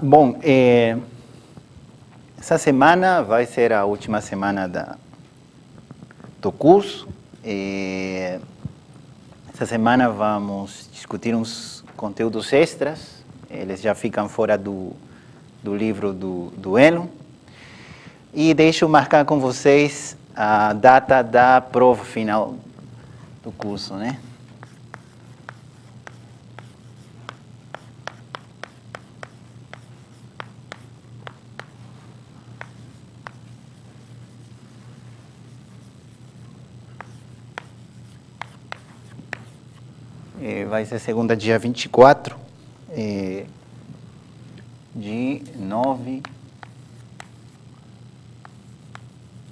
Bom, essa semana vai ser a última semana do curso. Essa semana vamos discutir uns conteúdos extras. Eles já ficam fora do livro do Eno. E deixo marcar com vocês a data da prova final do curso, né? Vai ser segunda, dia 24, de 9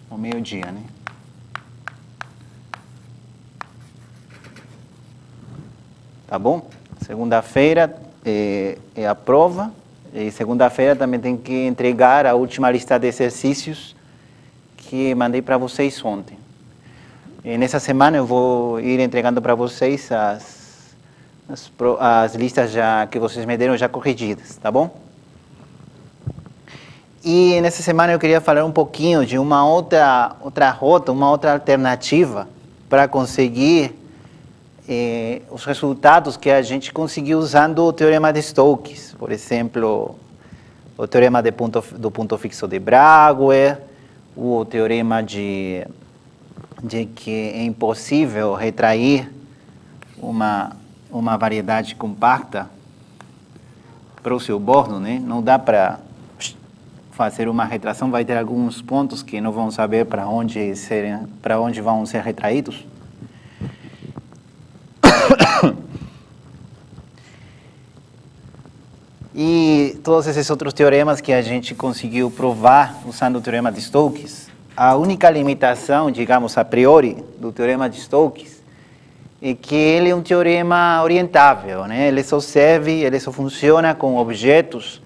ao meio-dia, né? Tá bom? Segunda-feira é a prova, e segunda-feira também tem que entregar a última lista de exercícios que mandei para vocês ontem. E nessa semana eu vou ir entregando para vocês as listas que vocês me deram já corrigidas, tá bom? E nessa semana eu queria falar um pouquinho de uma outra rota, uma outra alternativa para conseguir os resultados que a gente conseguiu usando o teorema de Stokes. Por exemplo, o teorema do ponto fixo de Brouwer, o teorema de que é impossível retrair uma variedade compacta para o seu bordo, né? Não dá para fazer uma retração, vai ter alguns pontos que não vão saber para onde vão ser retraídos. E todos esses outros teoremas que a gente conseguiu provar usando o teorema de Stokes, a única limitação, digamos, a priori, do teorema de Stokes é que ele é um teorema orientável, né? Ele só funciona com objetos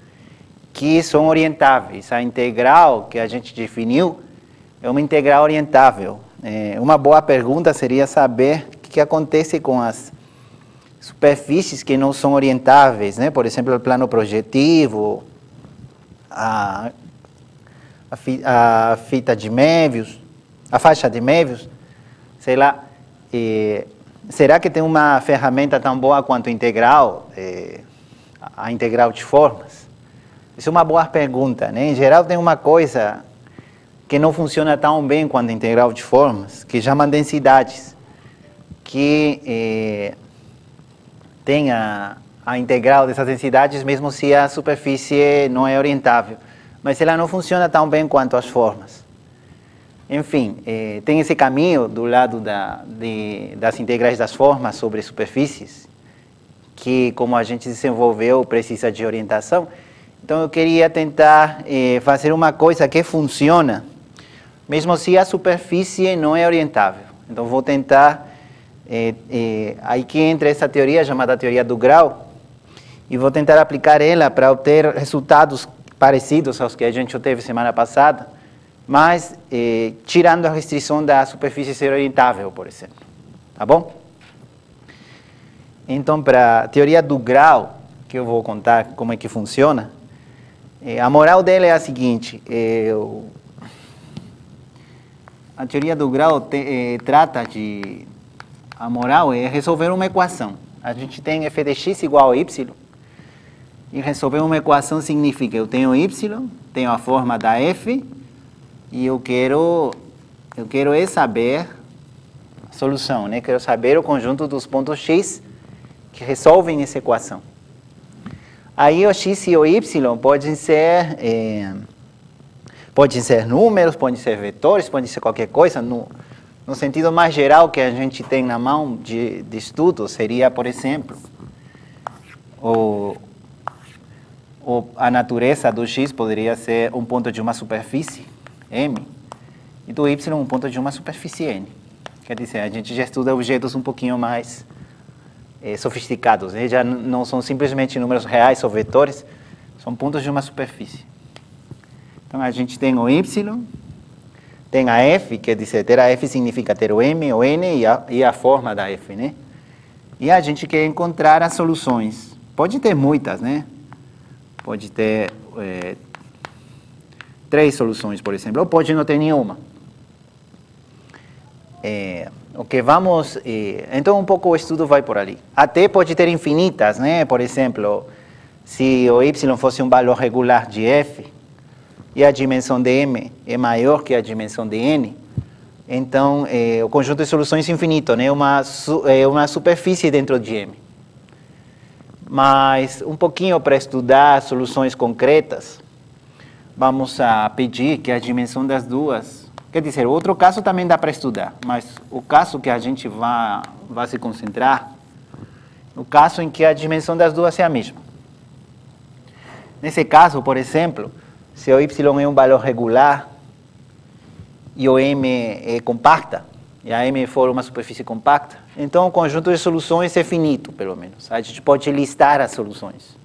que são orientáveis. A integral que a gente definiu é uma integral orientável. Uma boa pergunta seria saber o que acontece com as superfícies que não são orientáveis, né? Por exemplo, o plano projetivo, a fita de Möbius, a faixa de Möbius, sei lá. Será que tem uma ferramenta tão boa quanto a integral de formas? Isso é uma boa pergunta, né? Em geral, tem uma coisa que não funciona tão bem quanto a integral de formas, que chamam densidades, que tem a integral dessas densidades, mesmo se a superfície não é orientável. Mas ela não funciona tão bem quanto as formas. Enfim, tem esse caminho do lado das integrais das formas sobre superfícies, que, como a gente desenvolveu, precisa de orientação. Então, eu queria tentar fazer uma coisa que funciona, mesmo se a superfície não é orientável. Então, vou tentar, aí que entra essa teoria chamada teoria do grau, e vou tentar aplicar ela para obter resultados parecidos aos que a gente obteve semana passada, mas tirando a restrição da superfície ser orientável, por exemplo. Tá bom? Então, para a teoria do grau, que eu vou contar como é que funciona, a moral dela é a seguinte: a teoria do grau trata de... A moral é resolver uma equação. A gente tem f de x igual a y, e resolver uma equação significa eu tenho y, tenho a forma da f, e eu quero saber a solução, né? Quero saber o conjunto dos pontos x que resolvem essa equação. Aí o x e o y podem ser números, podem ser vetores, podem ser qualquer coisa. No sentido mais geral que a gente tem na mão de estudo, seria, por exemplo, a natureza do x poderia ser um ponto de uma superfície, M, e do y um ponto de uma superfície N. Quer dizer, a gente já estuda objetos um pouquinho mais sofisticados, né? Já não são simplesmente números reais ou vetores, são pontos de uma superfície. Então, a gente tem o y, tem a f, quer dizer, ter a f significa ter o m, o n e a forma da f, né? E a gente quer encontrar as soluções. Pode ter muitas, né? pode ter 3 soluções, por exemplo, ou pode não ter nenhuma. Então um pouco o estudo vai por ali. Até pode ter infinitas, né? Por exemplo, se o y fosse um valor regular de f e a dimensão de m é maior que a dimensão de n, então o conjunto de soluções é infinito, né? É uma superfície dentro de m. Mas um pouquinho para estudar soluções concretas, vamos a pedir que a dimensão das duas. Quer dizer, outro caso também dá para estudar, mas o caso que a gente vai se concentrar, o caso em que a dimensão das duas é a mesma. Nesse caso, por exemplo, se o y é um valor regular e o m é compacta, e a m for uma superfície compacta, então o conjunto de soluções é finito, pelo menos. A gente pode listar as soluções.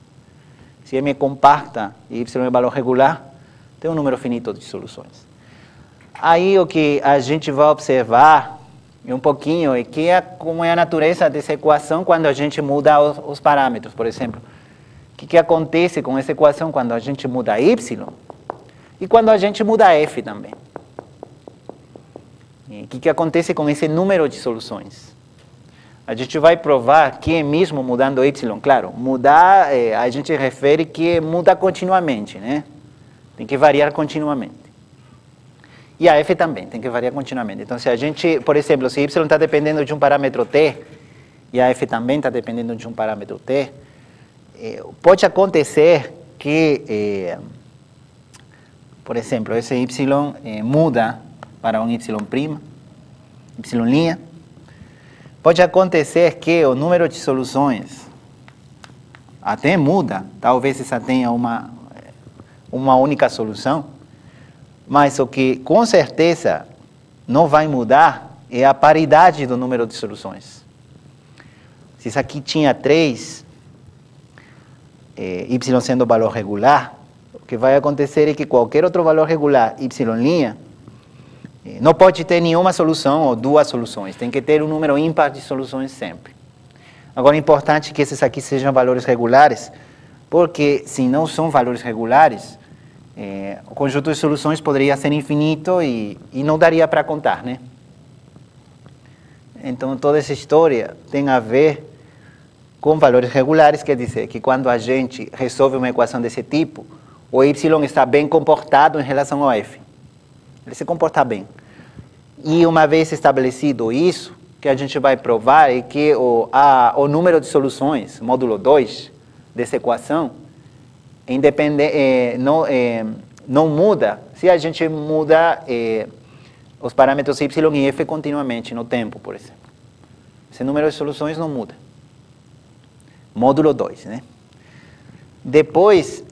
Se m é compacta e y é um valor regular, tem um número finito de soluções. Aí o que a gente vai observar um pouquinho é como é a natureza dessa equação quando a gente muda os parâmetros, por exemplo. O que acontece com essa equação quando a gente muda y e quando a gente muda f também. E o que acontece com esse número de soluções. A gente vai provar que mesmo mudando y, claro, mudar, a gente refere que muda continuamente, né? Tem que variar continuamente. E a f também, tem que variar continuamente. Então, se a gente, por exemplo, se y está dependendo de um parâmetro t, e a f também está dependendo de um parâmetro t, pode acontecer que, por exemplo, esse y muda para um y', y'. Pode acontecer que o número de soluções até muda, talvez essa tenha uma única solução, mas o que com certeza não vai mudar é a paridade do número de soluções. Se isso aqui tinha 3, y sendo valor regular, o que vai acontecer é que qualquer outro valor regular, y', não pode ter nenhuma solução ou 2 soluções. Tem que ter um número ímpar de soluções sempre. Agora é importante que esses aqui sejam valores regulares, porque se não são valores regulares, o conjunto de soluções poderia ser infinito e não daria para contar, né? Então, toda essa história tem a ver com valores regulares, quer dizer que quando a gente resolve uma equação desse tipo, o y está bem comportado em relação ao f. Ele se comporta bem. E uma vez estabelecido isso, o que a gente vai provar é que o número de soluções, módulo 2, dessa equação, não muda se a gente muda os parâmetros y e f continuamente no tempo, por exemplo. Esse número de soluções não muda. Módulo 2, né? Depois,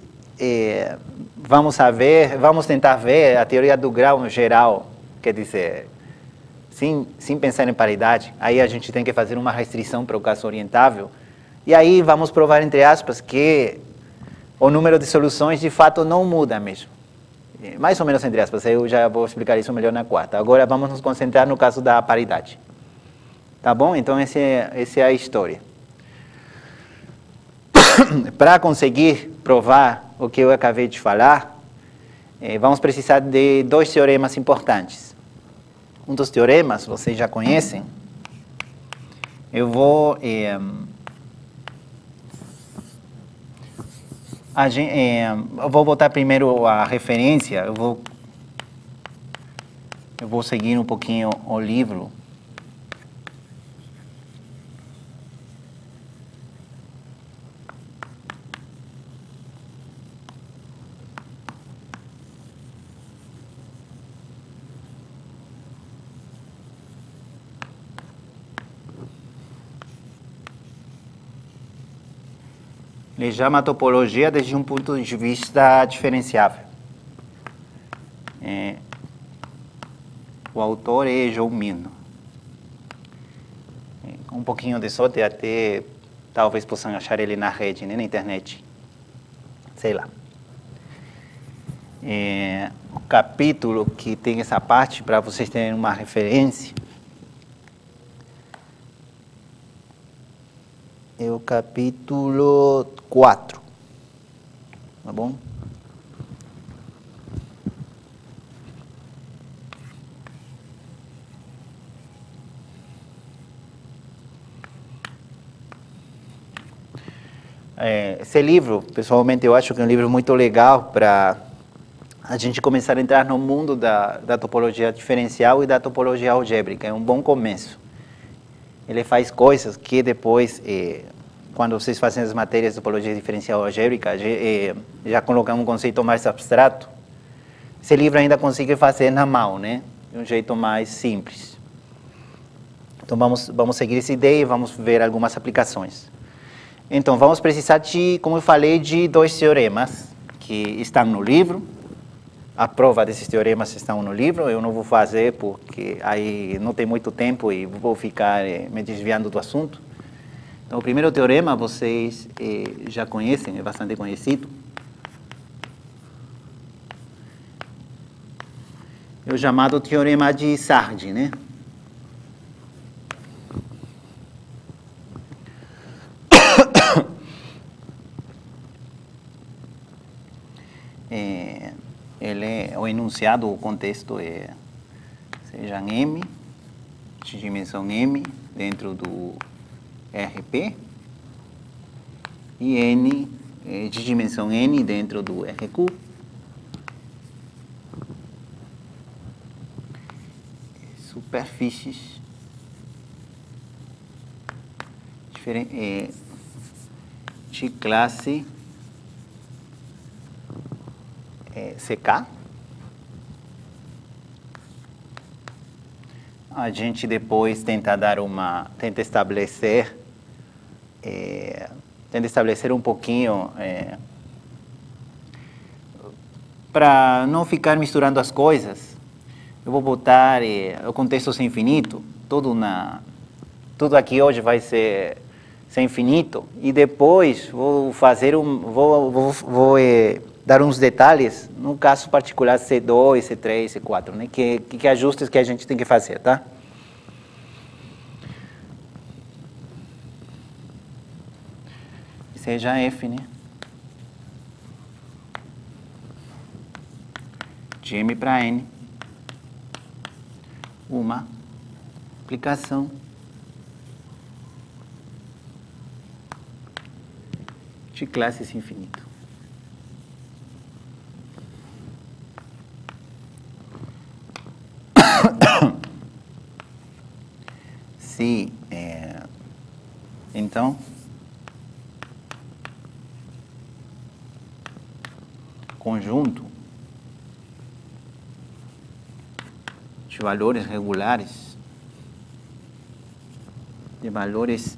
vamos tentar ver a teoria do grau no geral, quer dizer, sem pensar em paridade. Aí a gente tem que fazer uma restrição para o caso orientável. E aí vamos provar, entre aspas, que o número de soluções, de fato, não muda mesmo. Mais ou menos entre aspas, eu já vou explicar isso melhor na quarta. Agora vamos nos concentrar no caso da paridade. Tá bom? Então, essa é a história. Para conseguir provar o que eu acabei de falar, vamos precisar de 2 teoremas importantes. Um dos teoremas, vocês já conhecem. Eu vou botar primeiro a referência, eu vou seguir um pouquinho o livro. Ele chama a topologia desde um ponto de vista diferenciável. O autor é João Mino. Com um pouquinho de sorte, até talvez possam achar ele na rede, né, na internet. Sei lá. O capítulo que tem essa parte, para vocês terem uma referência, é o capítulo 4. tá bom? Esse livro, pessoalmente, eu acho que é um livro muito legal para a gente começar a entrar no mundo da topologia diferencial e da topologia algébrica. É um bom começo. Ele faz coisas que depois, quando vocês fazem as matérias de topologia diferencial algébrica, já colocam um conceito mais abstrato. Esse livro ainda consegue fazer na mão, né? De um jeito mais simples. Então, vamos seguir essa ideia e vamos ver algumas aplicações. Então, vamos precisar de, como eu falei, de 2 teoremas que estão no livro. A prova desses teoremas estão no livro. Eu não vou fazer porque aí não tem muito tempo e vou ficar me desviando do assunto. Então, o primeiro teorema vocês já conhecem, é bastante conhecido. É o chamado teorema de Sard, né? O enunciado, o contexto seja M, de dimensão M, dentro do RP, e N, de dimensão N, dentro do RQ. Superfícies de classe CK. A gente depois tenta estabelecer um pouquinho para não ficar misturando as coisas. Eu vou botar o contexto sem infinito, tudo aqui hoje vai ser sem infinito, e depois vou dar uns detalhes, no caso particular C2, C3, C4, né? Que ajustes que a gente tem que fazer, tá? Seja F, né? De M para N. Uma aplicação de classe sem infinito. Se, então, conjunto de valores regulares, de valores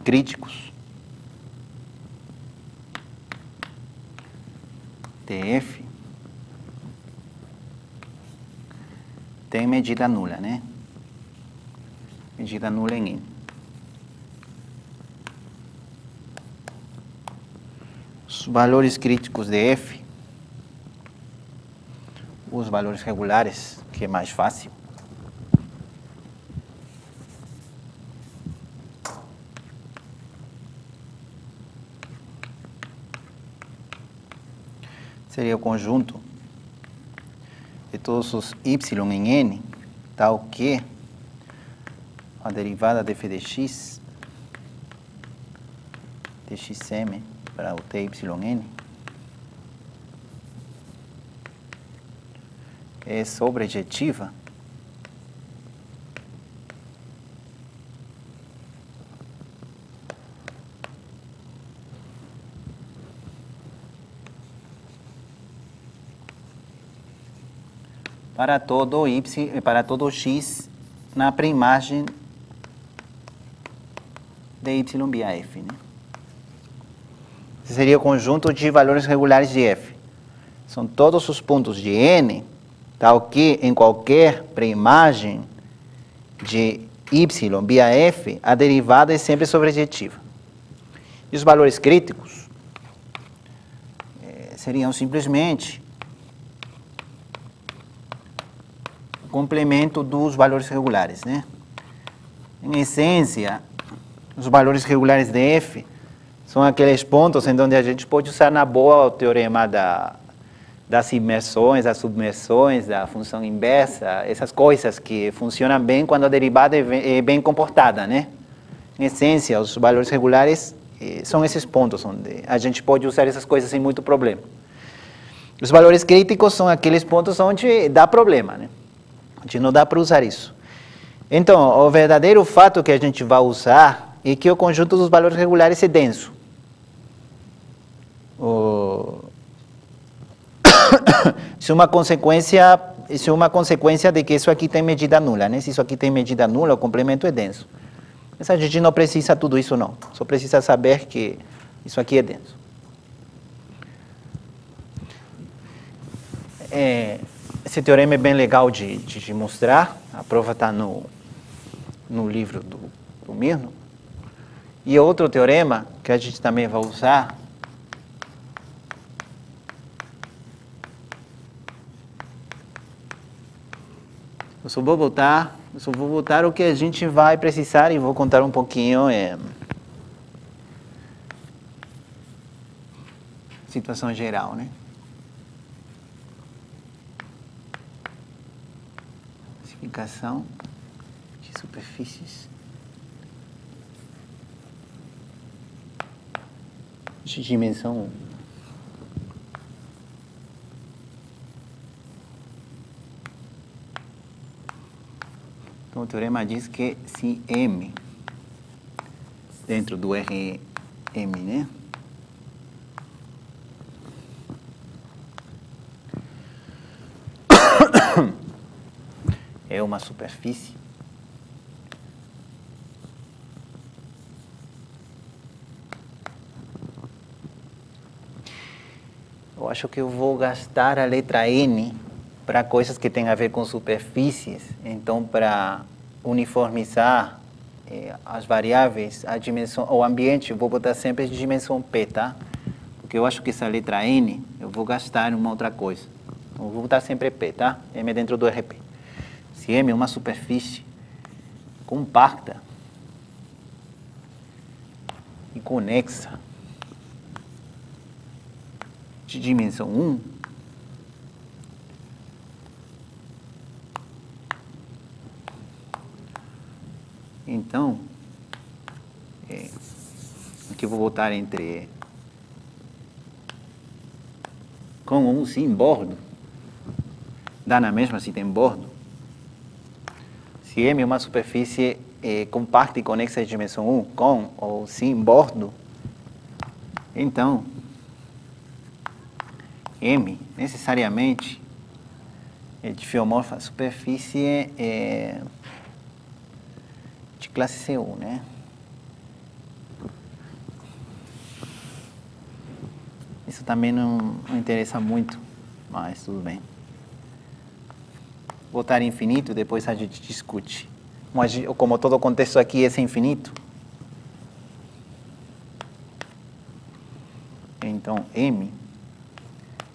críticos, TF, tem medida nula, né? Medida nula em N. Os valores críticos de F, os valores regulares, que é mais fácil. Seria o conjunto de todos os y em N, tal que a derivada de f de x, de xm, para o ty n, é sobrejetiva para todo x na pré-imagem de y via f, né? Esse seria o conjunto de valores regulares de f. São todos os pontos de N, tal que em qualquer pré-imagem de y via f, a derivada é sempre sobrejetiva. E os valores críticos seriam simplesmente o complemento dos valores regulares, né? Em essência, os valores regulares de f São aqueles pontos em onde a gente pode usar na boa o teorema das imersões, das submersões, da função inversa, essas coisas que funcionam bem quando a derivada é bem comportada, né? Em essência, os valores regulares são esses pontos onde a gente pode usar essas coisas sem muito problema. Os valores críticos são aqueles pontos onde dá problema, né? Onde não dá para usar isso. Então, o verdadeiro fato que a gente vai usar é que o conjunto dos valores regulares é denso. Isso é uma consequência de que isso aqui tem medida nula, né? Se isso aqui tem medida nula, o complemento é denso. Mas a gente não precisa tudo isso, não. Só precisa saber que isso aqui é denso. Esse teorema é bem legal de mostrar. A prova está no livro do Mirno. E outro teorema que a gente também vai usar eu só vou botar o que a gente vai precisar e vou contar um pouquinho situação geral, né? Classificação de superfícies de dimensão 1. Então, o teorema diz que se M, dentro do Rm, né? É uma superfície, eu acho que eu vou gastar a letra N para coisas que têm a ver com superfícies. Então, para uniformizar as variáveis, a dimensão, o ambiente, eu vou botar sempre de dimensão P, tá? Porque eu acho que essa letra N eu vou gastar em uma outra coisa. Então, eu vou botar sempre P, tá? M é dentro do RP. Se M é uma superfície compacta e conexa de dimensão 1, então, aqui eu vou botar entre com ou sem bordo, dá na mesma se tem bordo. Se M é uma superfície compacta e conexa de dimensão 1, com ou sem bordo, então M necessariamente é difiomorfa superfície de classe C1, né? Isso também não interessa muito, mas tudo bem. Botar infinito, depois a gente discute. Como todo o contexto aqui é infinito, então M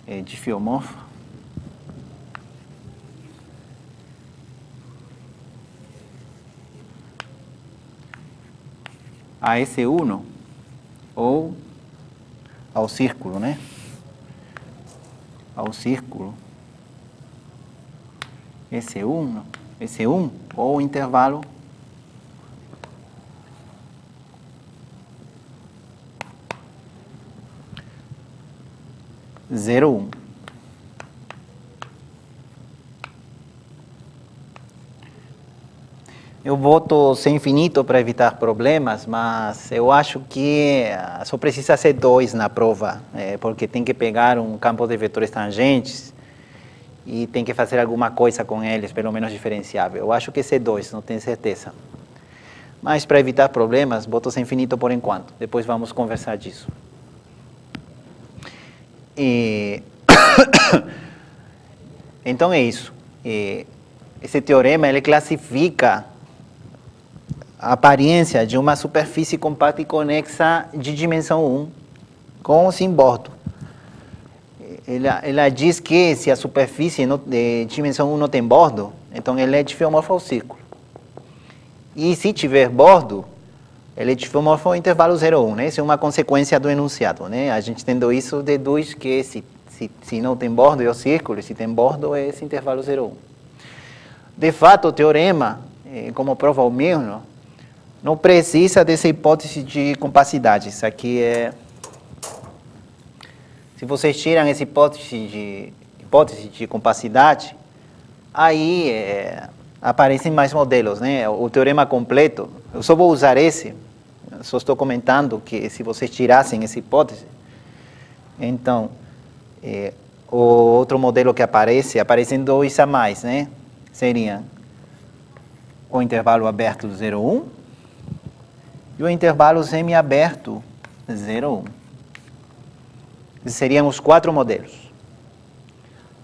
é difiomorfa a esse 1 ou ao círculo, né? Ao círculo esse 1 ou intervalo zero 1. Eu boto sem infinito para evitar problemas, mas eu acho que só precisa ser 2 na prova, porque tem que pegar um campo de vetores tangentes e tem que fazer alguma coisa com eles, pelo menos diferenciável. Eu acho que é 2, não tenho certeza. Mas para evitar problemas, boto sem infinito por enquanto. Depois vamos conversar disso. Então é isso. Esse teorema ele classifica a aparência de uma superfície compacta e conexa de dimensão 1 com ou sem bordo. Ela diz que se a superfície de dimensão 1 não tem bordo, então ela é difiomorfa ao círculo. E se tiver bordo, ele é isomorfo ao intervalo 0,1, né? Isso é uma consequência do enunciado, né? A gente tendo isso, deduz que se não tem bordo é o círculo, se tem bordo é esse intervalo 0,1. De fato, o teorema, como prova o mesmo, não precisa dessa hipótese de compacidade. Isso aqui é... Se vocês tiram essa hipótese de compacidade, aí aparecem mais modelos, né? O teorema completo, eu só vou usar esse, só estou comentando que se vocês tirassem essa hipótese, então, o outro modelo que aparecem dois a mais, né? Seriam o intervalo aberto 0,1 e o intervalo semiaberto 0,1. Esses seriam os 4 modelos.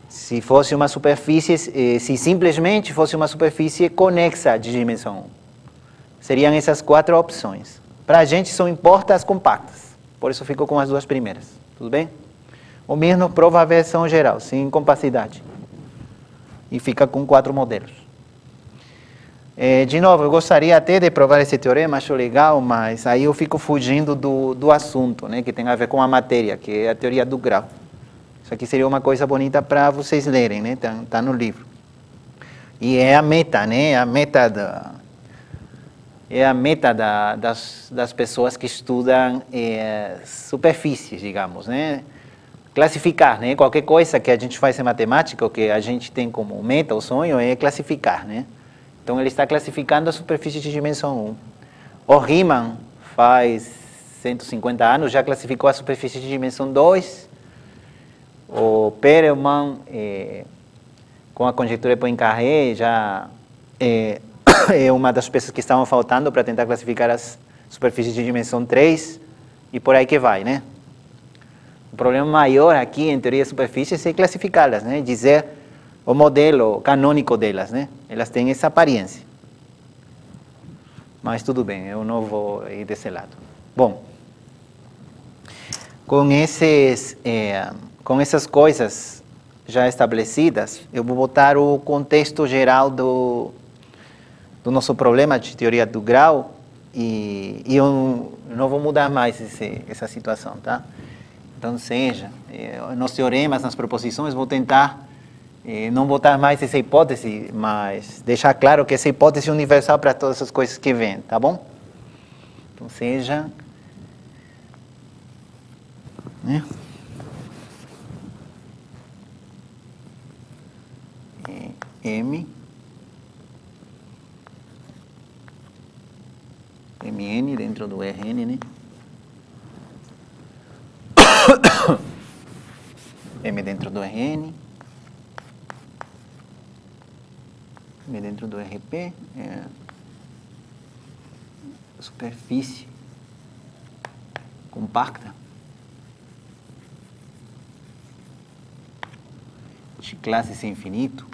Se fosse uma superfície, se simplesmente fosse uma superfície conexa de dimensão 1, seriam essas 4 opções. Para a gente só importa as compactas, por isso ficou com as 2 primeiras, tudo bem? O mesmo prova a versão geral, sem compacidade. E fica com 4 modelos. De novo, eu gostaria até de provar esse teorema, acho legal, mas aí eu fico fugindo do assunto, né, que tem a ver com a matéria, que é a teoria do grau. Isso aqui seria uma coisa bonita para vocês lerem, né, tá no livro. E é a meta, né, das pessoas que estudam superfícies, digamos, né, classificar, né, qualquer coisa que a gente faz em matemática, o que a gente tem como meta, o sonho, é classificar, né. Então, ele está classificando a superfície de dimensão 1. O Riemann, faz 150 anos, já classificou a superfície de dimensão 2. O Perelman, com a conjectura de Poincaré, já é uma das peças que estavam faltando para tentar classificar as superfícies de dimensão 3. E por aí que vai, né? O problema maior aqui, em teoria de superfícies, é classificá-las, né? Dizer o modelo canônico delas, né? Elas têm essa aparência. Mas tudo bem, eu não vou ir desse lado. Bom, com essas coisas já estabelecidas, eu vou botar o contexto geral do nosso problema de teoria do grau e eu não vou mudar mais essa situação, tá? Então, seja, nos teoremas, nas proposições, vou tentar não botar mais essa hipótese, mas deixar claro que essa hipótese é universal para todas as coisas que vêm, tá bom? Então, seja... né? Mn dentro do Rn, né? M dentro do Rn. M dentro do RP. Superfície compacta de classe sem infinito.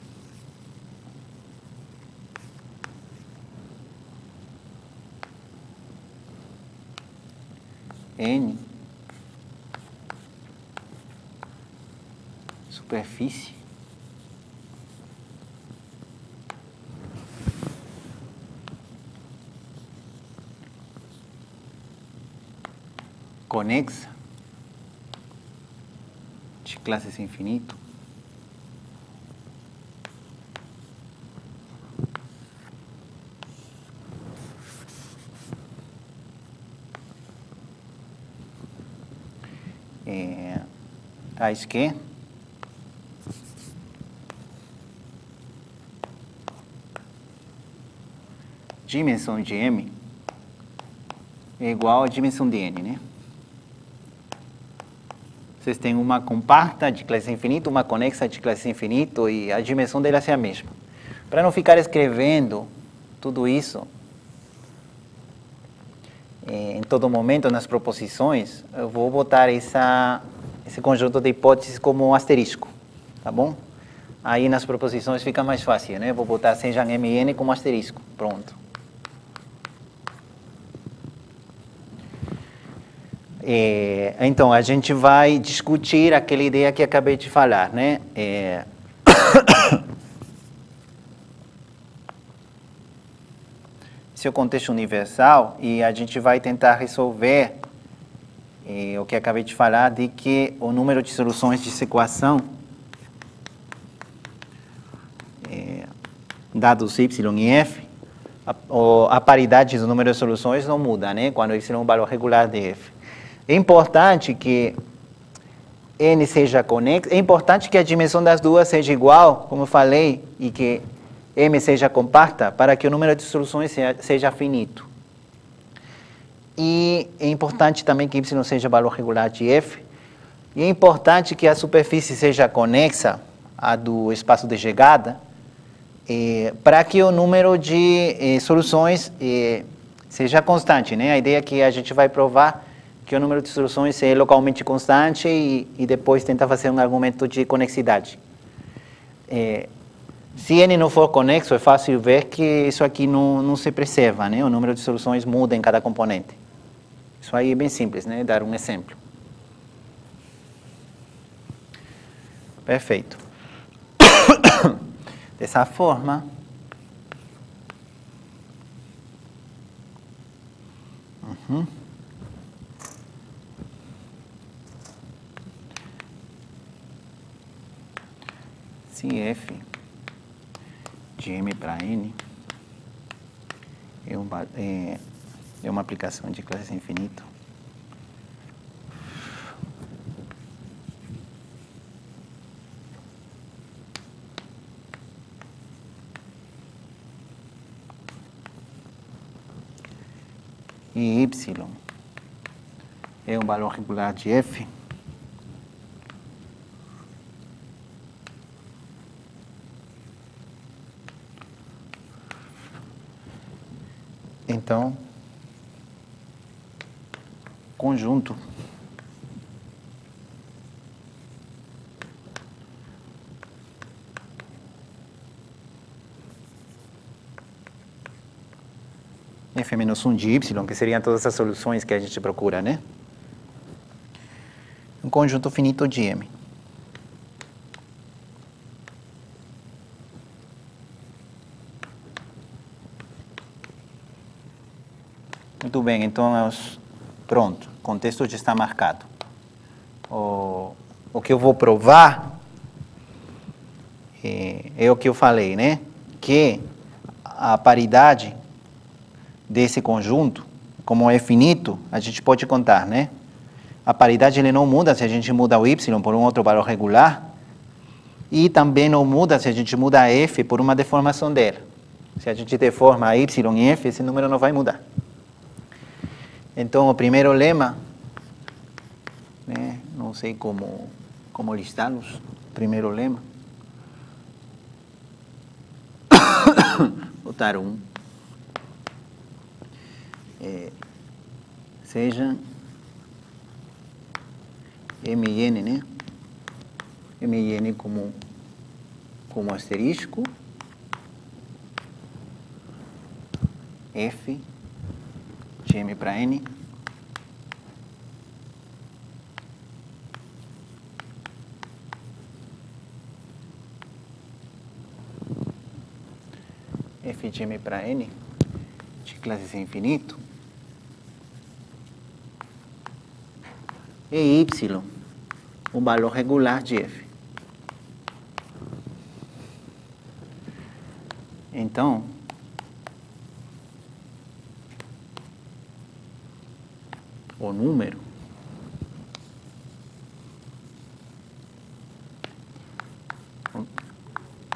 N, superfície conexa de classe sem infinito. Tais que dimensão de M é igual a dimensão de N, né? Vocês têm uma compacta de classe infinito, uma conexa de classe infinito e a dimensão delas é a mesma. Para não ficar escrevendo tudo isso em todo momento nas proposições, eu vou botar esse conjunto de hipóteses como um asterisco, tá bom? Aí nas proposições fica mais fácil, né? Vou botar seja M e N como asterisco, pronto. Então, a gente vai discutir aquela ideia que acabei de falar, né? seu contexto universal e a gente vai tentar resolver o que acabei de falar, de que o número de soluções dessa equação, dados y e f, a paridade do número de soluções não muda, né? Quando y é um valor regular de f. É importante que n seja conexo, é importante que a dimensão das duas seja igual, como eu falei, e que m seja compacta, para que o número de soluções seja finito. E é importante também que y seja valor regular de f. E é importante que a superfície seja conexa à do espaço de chegada, para que o número de soluções seja constante, né? A ideia é que a gente vai provar que o número de soluções é localmente constante e depois tentar fazer um argumento de conexidade. Se n não for conexo, é fácil ver que isso aqui não se preserva, né? O número de soluções muda em cada componente. Isso aí é bem simples, né? Dar um exemplo. Perfeito. Dessa forma, se f de m para n é uma aplicação de classe infinito, e y é um valor regular de f, então, conjunto f menos 1 de y, que seriam todas as soluções que a gente procura, né? Um conjunto finito de m. Muito bem, então, pronto, o contexto já está marcado. O que eu vou provar é o que eu falei, né? Que a paridade desse conjunto, como é finito, a gente pode contar, né? A paridade ele não muda se a gente muda o y por um outro valor regular e também não muda se a gente muda f por uma deformação dela. Se a gente deforma y em f, esse número não vai mudar. Então, o primeiro lema, né? Não sei como listá-los. Primeiro lema. Botar seja m e n, né? M e n como asterisco, f de m para n, f de m para n de classe infinito, e y, um valor regular de f. Então, o número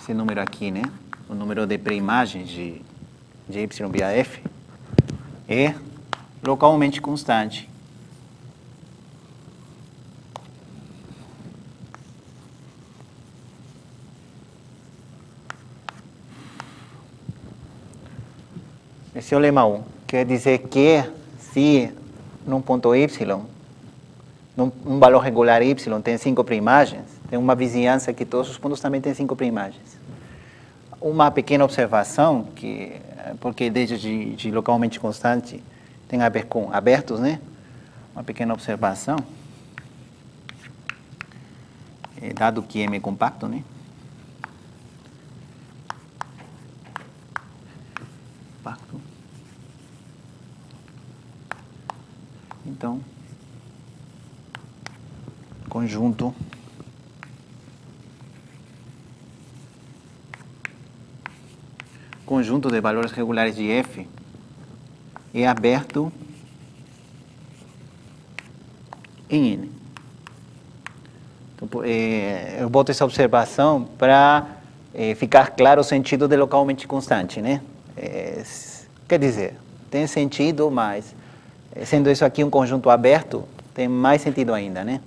esse número aqui, né? O número de pré-imagens de y via f é localmente constante. Esse é o lema 1. Quer dizer que se num ponto y, num valor regular y tem 5 pré-imagens, tem uma vizinhança que todos os pontos também têm 5 pré-imagens. Uma pequena observação, porque desde de localmente constante tem a ver com abertos, né? Uma pequena observação, dado que M é compacto, né? Compacto. Então, conjunto de valores regulares de f é aberto em N. Então, eu boto essa observação para ficar claro o sentido de localmente constante, né? Quer dizer, tem sentido, mas sendo isso aqui um conjunto aberto, tem mais sentido ainda, né?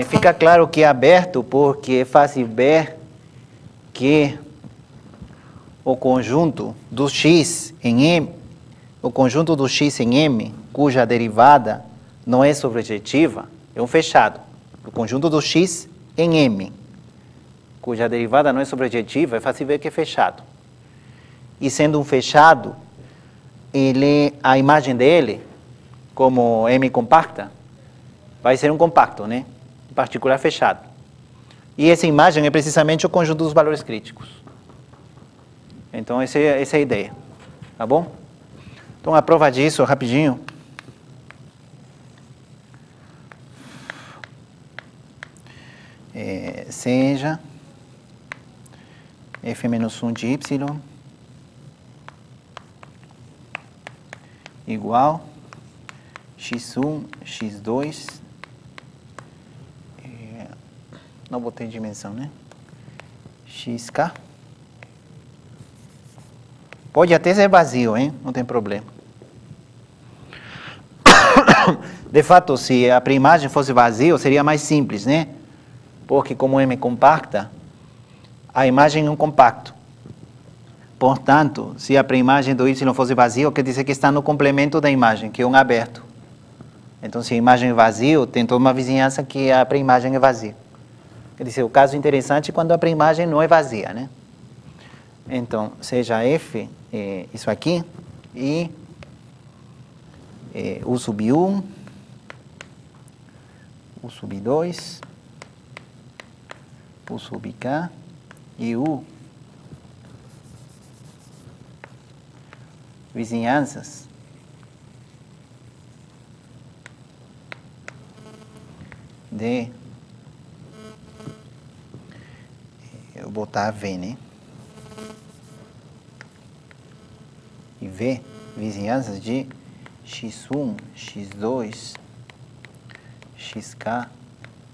Fica claro que é aberto porque é fácil ver que o conjunto do x em M, cuja derivada não é sobrejetiva, é um fechado. O conjunto do x em M, cuja derivada não é sobrejetiva, é fácil ver que é fechado. E sendo um fechado, a imagem dele, como M compacta, vai ser um compacto, né? Em particular fechado. E essa imagem é precisamente o conjunto dos valores críticos. Então, essa é a ideia. Tá bom? Então, a prova disso, rapidinho. Seja f-1 de y igual x1, x2, não botei dimensão, né? Xk. Pode até ser vazio, hein? Não tem problema. De fato, se a pré-imagem fosse vazio, seria mais simples, né? Porque como M é compacta, a imagem é um compacto. Portanto, se a pré-imagem do y fosse vazio, quer dizer que está no complemento da imagem, que é um aberto. Então, se a imagem é vazio, tem toda uma vizinhança que a pré-imagem é vazia. Quer dizer, o caso interessante é quando a pré-imagem não é vazia, né? Então, seja f, isso aqui, e u sub 1, u sub 2, u sub k, e u vizinhanças de, eu vou botar V, né? E V, vizinhanças de x1, x2, xk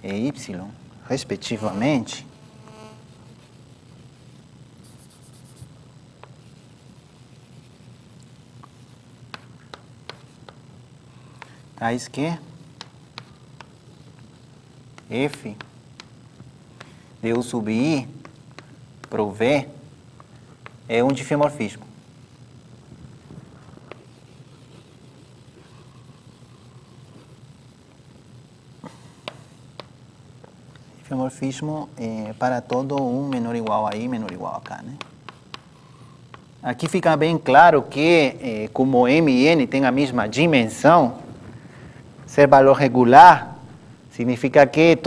e y, respectivamente, tais que f de u sub i pro v é um difeomorfismo. Difeomorfismo para todo um menor ou igual a i, menor ou igual a k, né? Aqui fica bem claro que, como M e N têm a mesma dimensão, ser valor regular significa que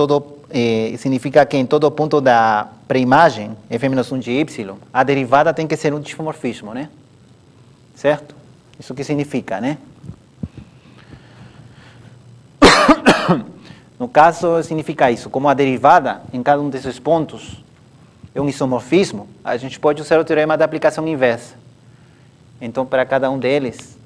em todo ponto da pré-imagem, f-1 de y, a derivada tem que ser um difeomorfismo, né? Certo? Isso que significa, né? No caso, significa isso. Como a derivada em cada um desses pontos é um isomorfismo, a gente pode usar o teorema da aplicação inversa. Então, para cada um deles,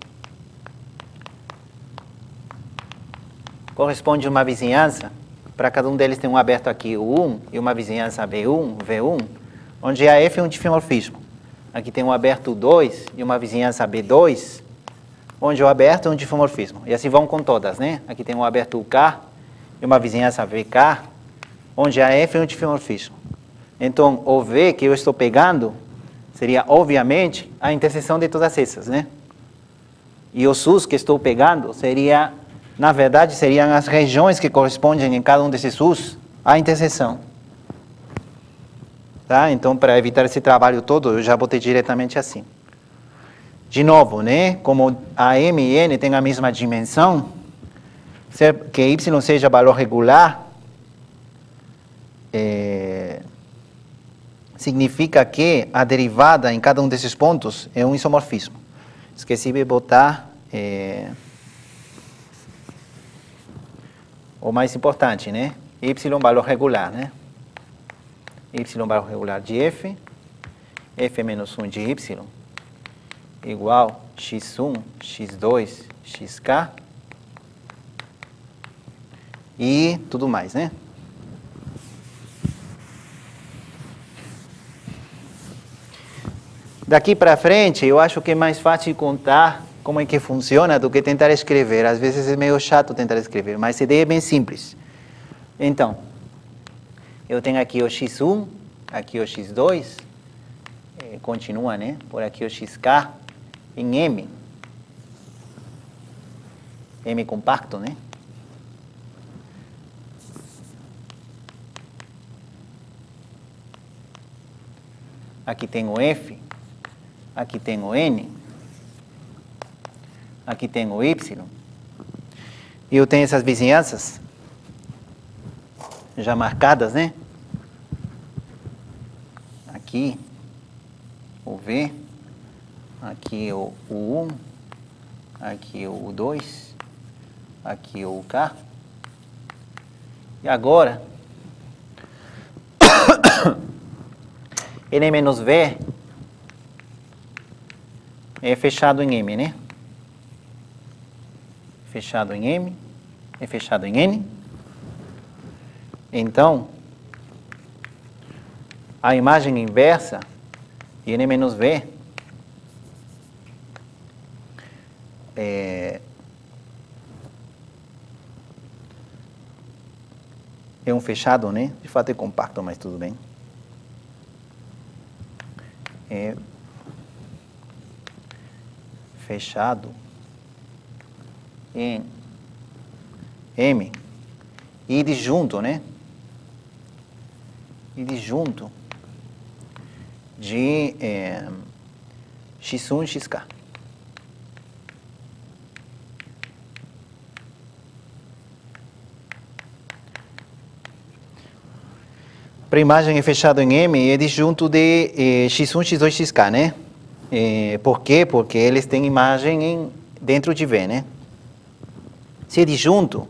corresponde uma vizinhança. Para cada um deles tem um aberto aqui, o 1, e uma vizinhança B1, V1, onde a F é um difeomorfismo. Aqui tem um aberto 2 e uma vizinhança B2, onde o aberto é um difeomorfismo. E assim vão com todas, né? Aqui tem um aberto K e uma vizinhança VK, onde a F é um difeomorfismo. Então, o V que eu estou pegando seria, obviamente, a interseção de todas essas, né? E o SUS que estou pegando seria, na verdade, seriam as regiões que correspondem em cada um desses SUS à interseção. Tá? Então, para evitar esse trabalho todo, eu já botei diretamente assim. De novo, né? Como a M e N têm a mesma dimensão, que Y seja valor regular, significa que a derivada em cada um desses pontos é um isomorfismo. Esqueci de botar o mais importante, né? Y valor regular, né? Y valor regular de f, f menos 1 de y, igual x1, x2, xk, e tudo mais, né? Daqui para frente, eu acho que é mais fácil contar como é que funciona do que tentar escrever. Às vezes é meio chato tentar escrever, mas a ideia é bem simples. Então, eu tenho aqui o x1, aqui o x2, continua, né? Por aqui o xk em m. M compacto, né? Aqui tem o f, aqui tem o n, aqui tem o y. E eu tenho essas vizinhanças já marcadas, né? Aqui o v, aqui o 1, aqui o 2, aqui o k. E agora, n menos v é fechado em m, né? Fechado em m, é fechado em n. Então, a imagem inversa de n menos v é um fechado, né? De fato é compacto, mas tudo bem. É fechado em M e disjunto, né? E disjunto de x1 e xk. Para a imagem é fechado em M é disjunto de x1, x2, xk, né? Por quê? Porque eles têm imagem dentro de V, né? Se é disjunto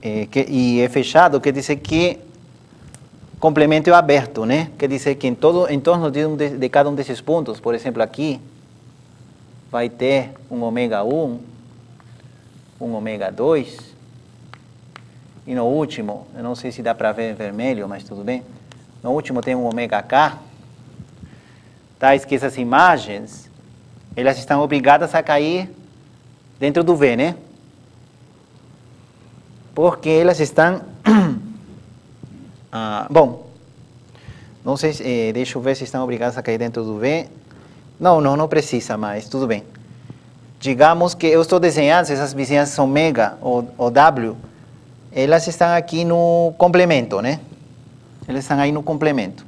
e é fechado, quer dizer que complemento é aberto, né? Quer dizer que em torno de cada um desses pontos, por exemplo, aqui, vai ter um ômega 1, um ômega 2, e no último, eu não sei se dá para ver em vermelho, mas tudo bem. No último tem um ômega k, tais que essas imagens, elas estão obrigadas a cair dentro do V, né? Porque elas estão... bom, não sei se... deixa eu ver se estão obrigadas a cair dentro do V. Não precisa mais, tudo bem. Digamos que eu estou desenhando, essas vizinhanças ômega ou W, elas estão aqui no complemento, né? Elas estão aí no complemento.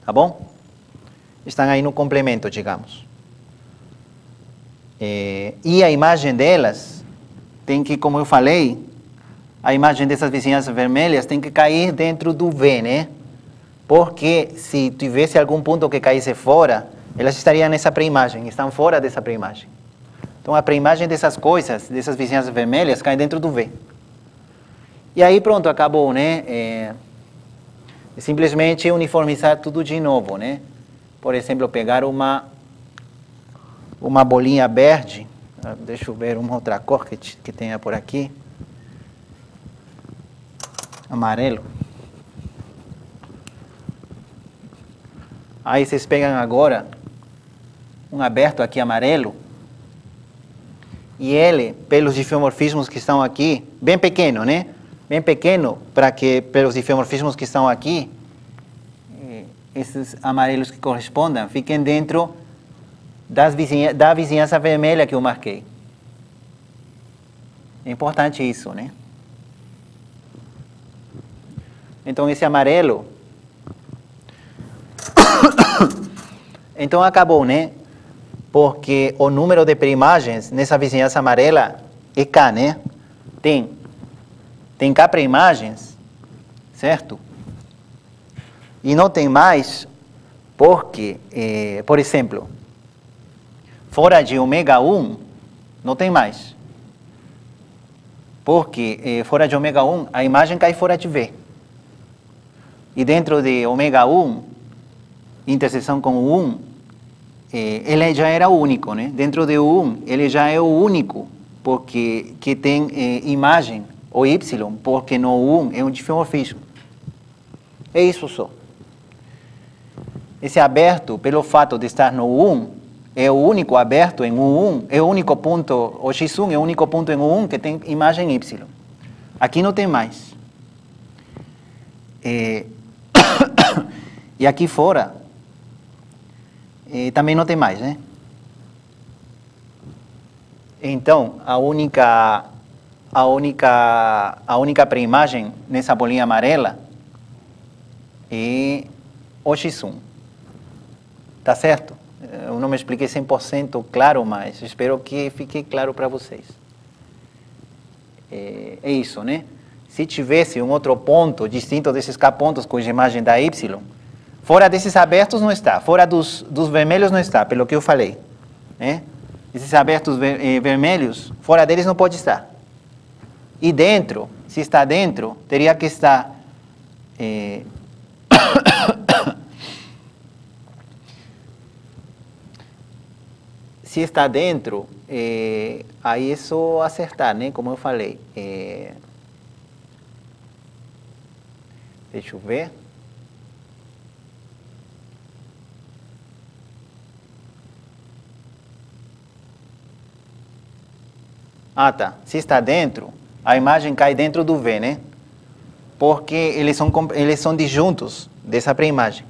Tá bom? Estão aí no complemento, digamos. E a imagem delas tem que, como eu falei, a imagem dessas vizinhanças vermelhas tem que cair dentro do V, né? Porque se tivesse algum ponto que caísse fora, elas estariam nessa pré-imagem, estão fora dessa pré-imagem. Então a pré-imagem dessas coisas, dessas vizinhanças vermelhas, cai dentro do V. E aí pronto, acabou, né? É simplesmente uniformizar tudo de novo, né? Por exemplo, pegar uma bolinha verde, deixa eu ver uma outra cor que tenha por aqui, amarelo. Aí vocês pegam agora um aberto aqui amarelo, e ele, pelos difeomorfismos que estão aqui, bem pequeno, né? Bem pequeno, para que, pelos difeomorfismos que estão aqui, esses amarelos que correspondam, fiquem dentro da vizinhança vermelha que eu marquei. É importante isso, né? Então, esse amarelo... Então, acabou, né? Porque o número de pré-imagens nessa vizinhança amarela é K, né? Tem K pré-imagens, certo? E não tem mais porque, por exemplo, fora de ômega 1, não tem mais. Porque fora de ômega 1, a imagem cai fora de V. E dentro de ômega 1, interseção com o 1, ele já era único, né? Dentro de 1, ele já é o único, porque que tem imagem, o Y, porque no 1 é um dimorfismo. É isso só. Esse aberto, pelo fato de estar no 1, é o único aberto em 1, é o único ponto, o X1 é o único ponto em 1 que tem imagem Y. Aqui não tem mais. E aqui fora, também não tem mais, né? Então, a única pré-imagem nessa bolinha amarela é o X1. Tá certo? Eu não me expliquei 100% claro, mas espero que fique claro para vocês. É isso, né? Se tivesse um outro ponto distinto desses K pontos cuja imagem da Y, fora desses abertos não está, fora dos vermelhos não está, pelo que eu falei, né? Esses abertos vermelhos, fora deles não pode estar. E dentro, se está dentro, teria que estar... Se está dentro, aí é só acertar, né? Como eu falei. Deixa eu ver. Ah, tá. Se está dentro, a imagem cai dentro do V, né? Porque eles são disjuntos dessa pré-imagem.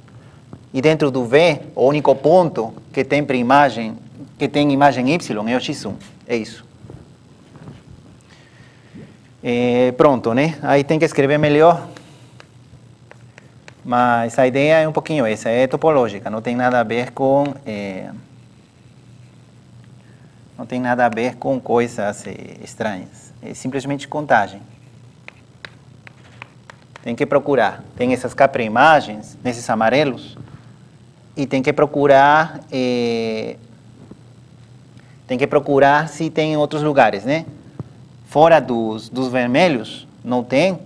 E dentro do V, o único ponto que tem pré-imagem, que tem imagem Y é o X1. É isso. Pronto, né? Aí tem que escrever melhor. Mas a ideia é um pouquinho essa, é topológica, não tem nada a ver com... não tem nada a ver com coisas estranhas. É simplesmente contagem. Tem que procurar. Tem essas pré-imagens, nesses amarelos, e tem que procurar... tem que procurar se tem em outros lugares, né? Fora dos vermelhos, não tem.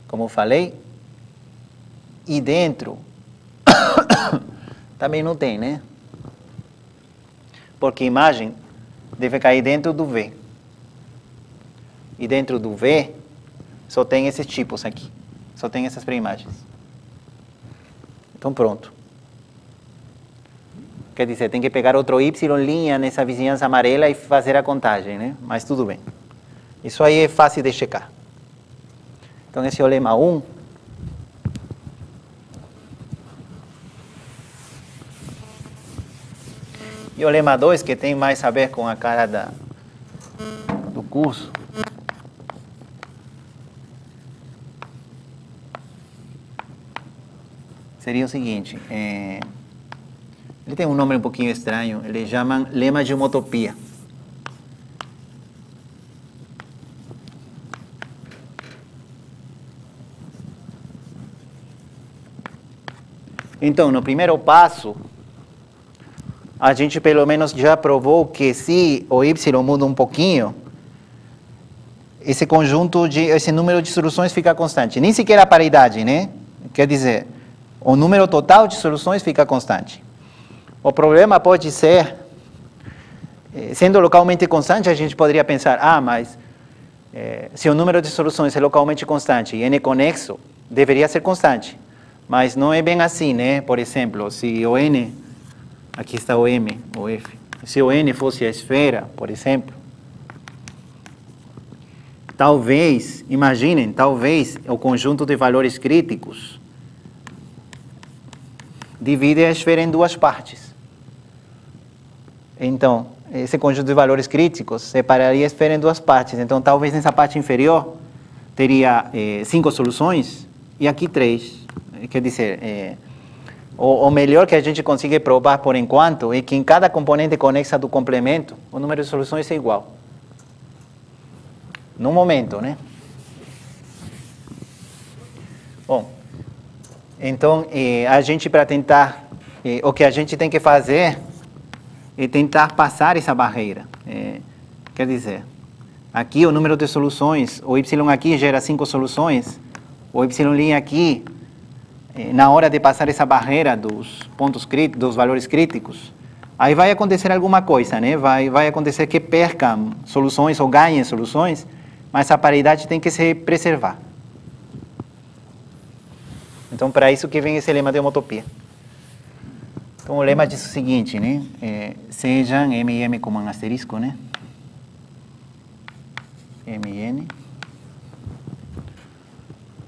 Como eu falei. E dentro, também não tem, né? Porque a imagem deve cair dentro do V. E dentro do V, só tem esses tipos aqui. Só tem essas pré-imagens. Então, pronto. Quer dizer, tem que pegar outro Y' nessa vizinhança amarela e fazer a contagem, né? Mas tudo bem. Isso aí é fácil de checar. Então, esse é o lema 1. E o lema 2, que tem mais a ver com a cara do curso. Seria o seguinte, ele tem um nome um pouquinho estranho, eles chamam lema de homotopia. Então, no primeiro passo, a gente pelo menos já provou que se o Y muda um pouquinho, esse número de soluções fica constante. Nem sequer a paridade, né? Quer dizer, o número total de soluções fica constante. O problema pode ser, sendo localmente constante, a gente poderia pensar, mas se o número de soluções é localmente constante e n conexo, deveria ser constante. Mas não é bem assim, né? Por exemplo, se o n, aqui está o m, o f, se o n fosse a esfera, por exemplo, talvez, imaginem, talvez o conjunto de valores críticos divide a esfera em duas partes. Então, esse conjunto de valores críticos separaria a esfera em duas partes. Então, talvez nessa parte inferior teria 5 soluções e aqui 3. Quer dizer, o melhor que a gente consegue provar por enquanto é que em cada componente conexa do complemento, o número de soluções é igual. No momento, né? Bom, então, a gente para tentar, o que a gente tem que fazer é tentar passar essa barreira. Quer dizer, aqui o número de soluções, o y aqui gera 5 soluções, o y' aqui, na hora de passar essa barreira dos pontos críticos, dos valores críticos, aí vai acontecer alguma coisa, né? Vai acontecer que percam soluções ou ganhem soluções, mas a paridade tem que se preservar. Então, para isso que vem esse lema de homotopia. Então, o lema diz o seguinte, né? Sejam M e M como um asterisco, né? M e N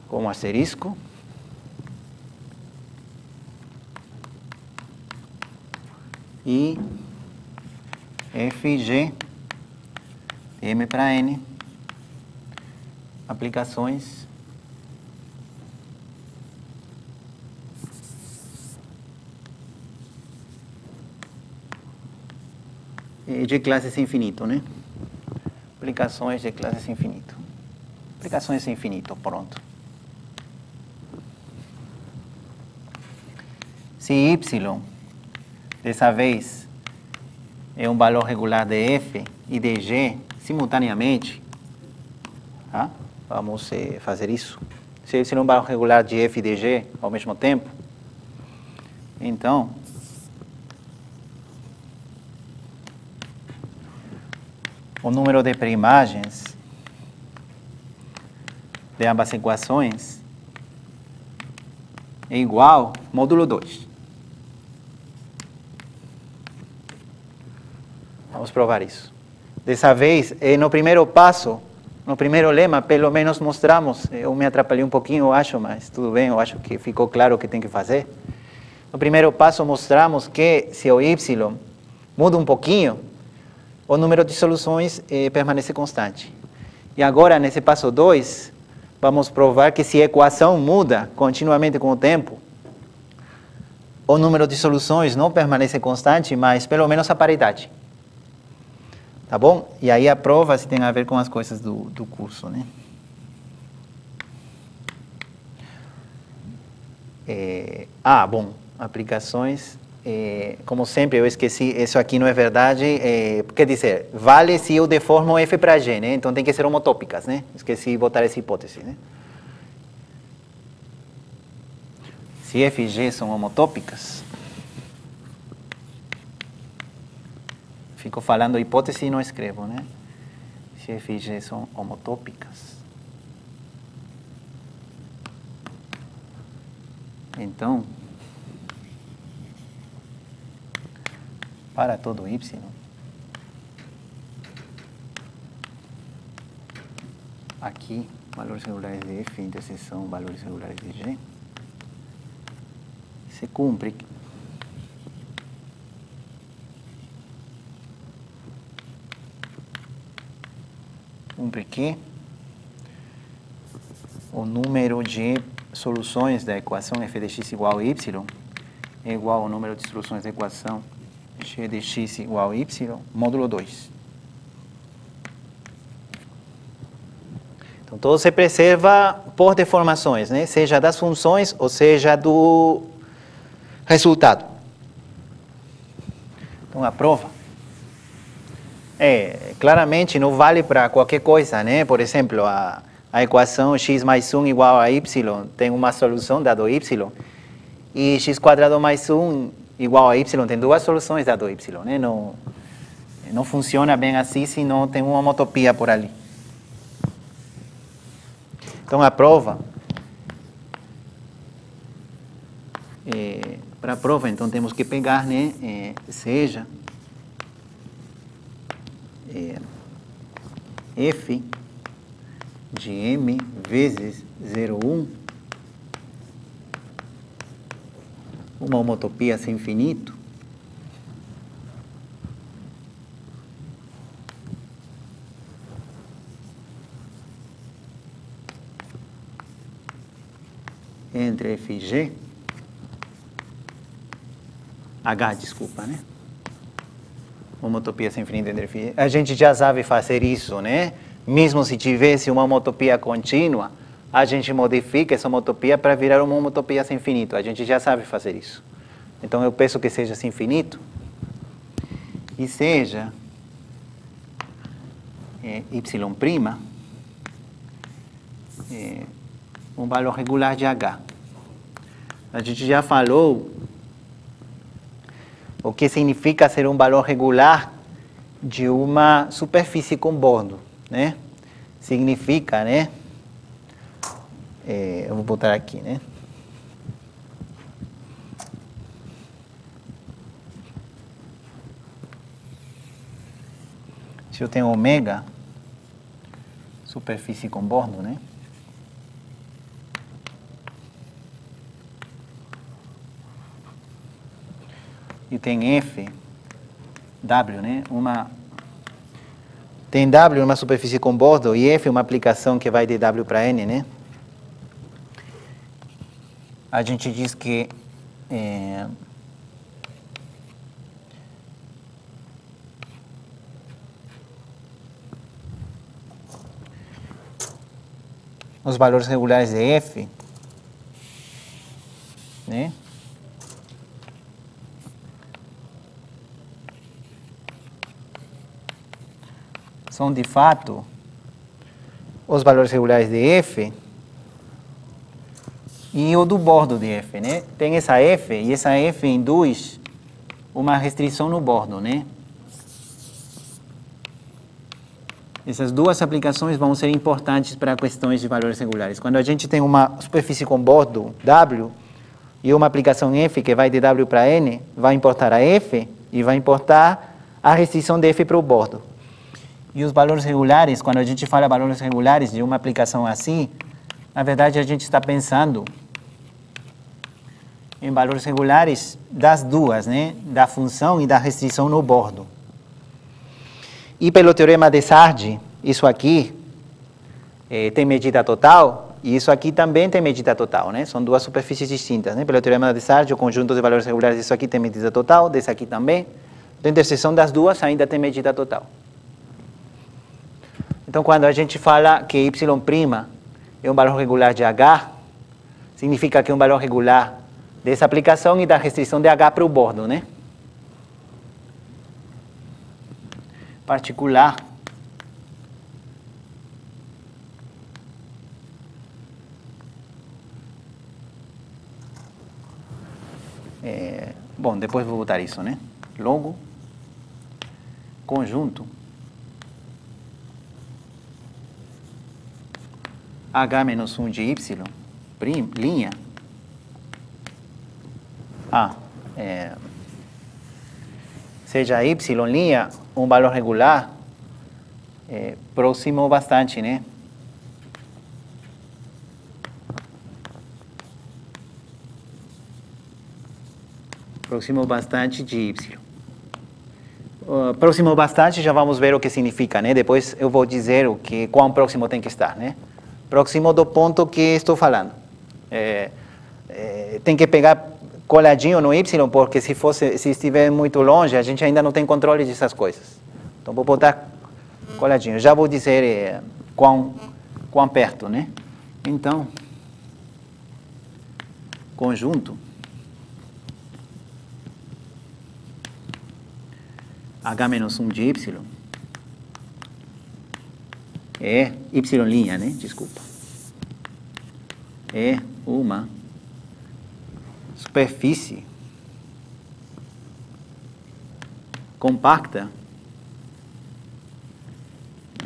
como asterisco. E F, G, M para N, aplicações de classes infinito, né? Aplicações de classes infinito. Aplicações infinito, pronto. Se Y, dessa vez, é um valor regular de F e de G simultaneamente, tá? Vamos fazer isso. Se Y é um valor regular de F e de G ao mesmo tempo, então, o número de preimagens de ambas equações é igual a módulo 2. Vamos provar isso. Dessa vez, no primeiro passo, no primeiro lema, pelo menos mostramos, eu me atrapalhei um pouquinho, eu acho, mas tudo bem, eu acho que ficou claro o que tem que fazer. No primeiro passo, mostramos que se o y muda um pouquinho, o número de soluções permanece constante. E agora, nesse passo 2, vamos provar que se a equação muda continuamente com o tempo, o número de soluções não permanece constante, mas pelo menos a paridade. Tá bom? E aí a prova se tem a ver com as coisas do curso, né? Bom, aplicações. Como sempre, eu esqueci, isso aqui não é verdade. Quer dizer, vale se eu deformo F para G, né? Então tem que ser homotópicas, né? Esqueci de botar essa hipótese, né? Se F e G são homotópicas, fico falando hipótese e não escrevo, né? Se F e G são homotópicas, então, para todo y, aqui, valores regulares de F, interseção valores regulares de G, se cumpre que o número de soluções da equação f de x igual a y é igual ao número de soluções da equação g de x igual a y, módulo 2. Então, tudo se preserva por deformações, né? Seja das funções ou seja do resultado. Então, a prova claramente não vale para qualquer coisa, né? Por exemplo, a equação x mais 1 igual a y tem uma solução dado y, e x quadrado mais 1 igual a y tem duas soluções dado y, né? Não funciona bem assim se não tem uma homotopia por ali. Então, a prova, para a prova, então, temos que pegar, né, seja f de m vezes 0,1 uma homotopia sem infinito, entre f e g, h, desculpa, né? Homotopia sem infinito entre f e g. A gente já sabe fazer isso, né? Mesmo se tivesse uma homotopia contínua, a gente modifica essa homotopia para virar uma homotopia sem infinito. A gente já sabe fazer isso. Então, eu peço que seja sem infinito e seja y', um valor regular de H. A gente já falou o que significa ser um valor regular de uma superfície com bordo, né? Significa, né? Eu vou botar aqui, né? Se eu tenho ômega, superfície com bordo, né? E tem F, W, né? Tem W uma superfície com bordo e F uma aplicação que vai de W para N, né? A gente diz que os valores regulares de F, né? São de fato os valores regulares de F e o do bordo de F, né? Tem essa F e essa F induz uma restrição no bordo, né? Essas duas aplicações vão ser importantes para questões de valores regulares. Quando a gente tem uma superfície com bordo W e uma aplicação F que vai de W para N, vai importar a F e vai importar a restrição de F para o bordo. E os valores regulares, quando a gente fala valores regulares de uma aplicação assim, na verdade a gente está pensando em valores regulares das duas, né? Da função e da restrição no bordo. E pelo teorema de Sardi, isso aqui tem medida total e isso aqui também tem medida total, né? São duas superfícies distintas, né? Pelo teorema de Sardi, o conjunto de valores regulares disso aqui tem medida total, desse aqui também. A interseção das duas ainda tem medida total. Então, quando a gente fala que y' é um valor regular de H, significa que é um valor regular dessa aplicação e da restrição de H para o bordo, né? Particular. Bom, depois vou botar isso, né? Logo, conjunto H menos 1 de Y', linha, seja Y' um valor regular próximo bastante, né? Próximo bastante de Y. Próximo bastante, já vamos ver o que significa, né? Depois eu vou dizer quão próximo tem que estar, né? Próximo do ponto que estou falando. Tem que pegar coladinho no Y, porque se estiver muito longe, a gente ainda não tem controle dessas coisas. Então, vou botar coladinho. Já vou dizer quão perto, né? Então, conjunto H menos 1 de Y é Y', né? Desculpa. É uma superfície compacta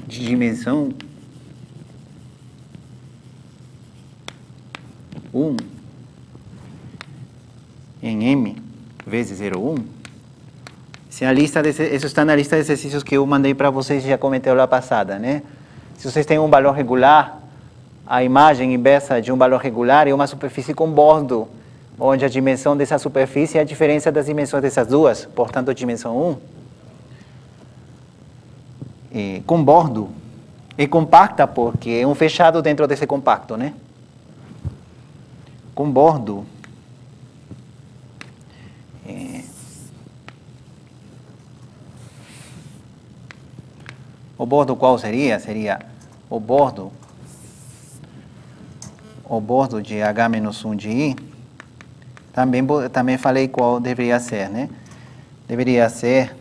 de dimensão 1 em M vezes 0,1. Isso está na lista de exercícios que eu mandei para vocês e já comentei lá passada, né? Se vocês têm um valor regular, a imagem inversa de um valor regular é uma superfície com bordo, onde a dimensão dessa superfície é a diferença das dimensões dessas duas, portanto, a dimensão 1. Com bordo, é compacta porque é um fechado dentro desse compacto, né? Com bordo, o bordo qual seria? Seria o bordo de H menos 1 de I. Também falei qual deveria ser, né? Deveria ser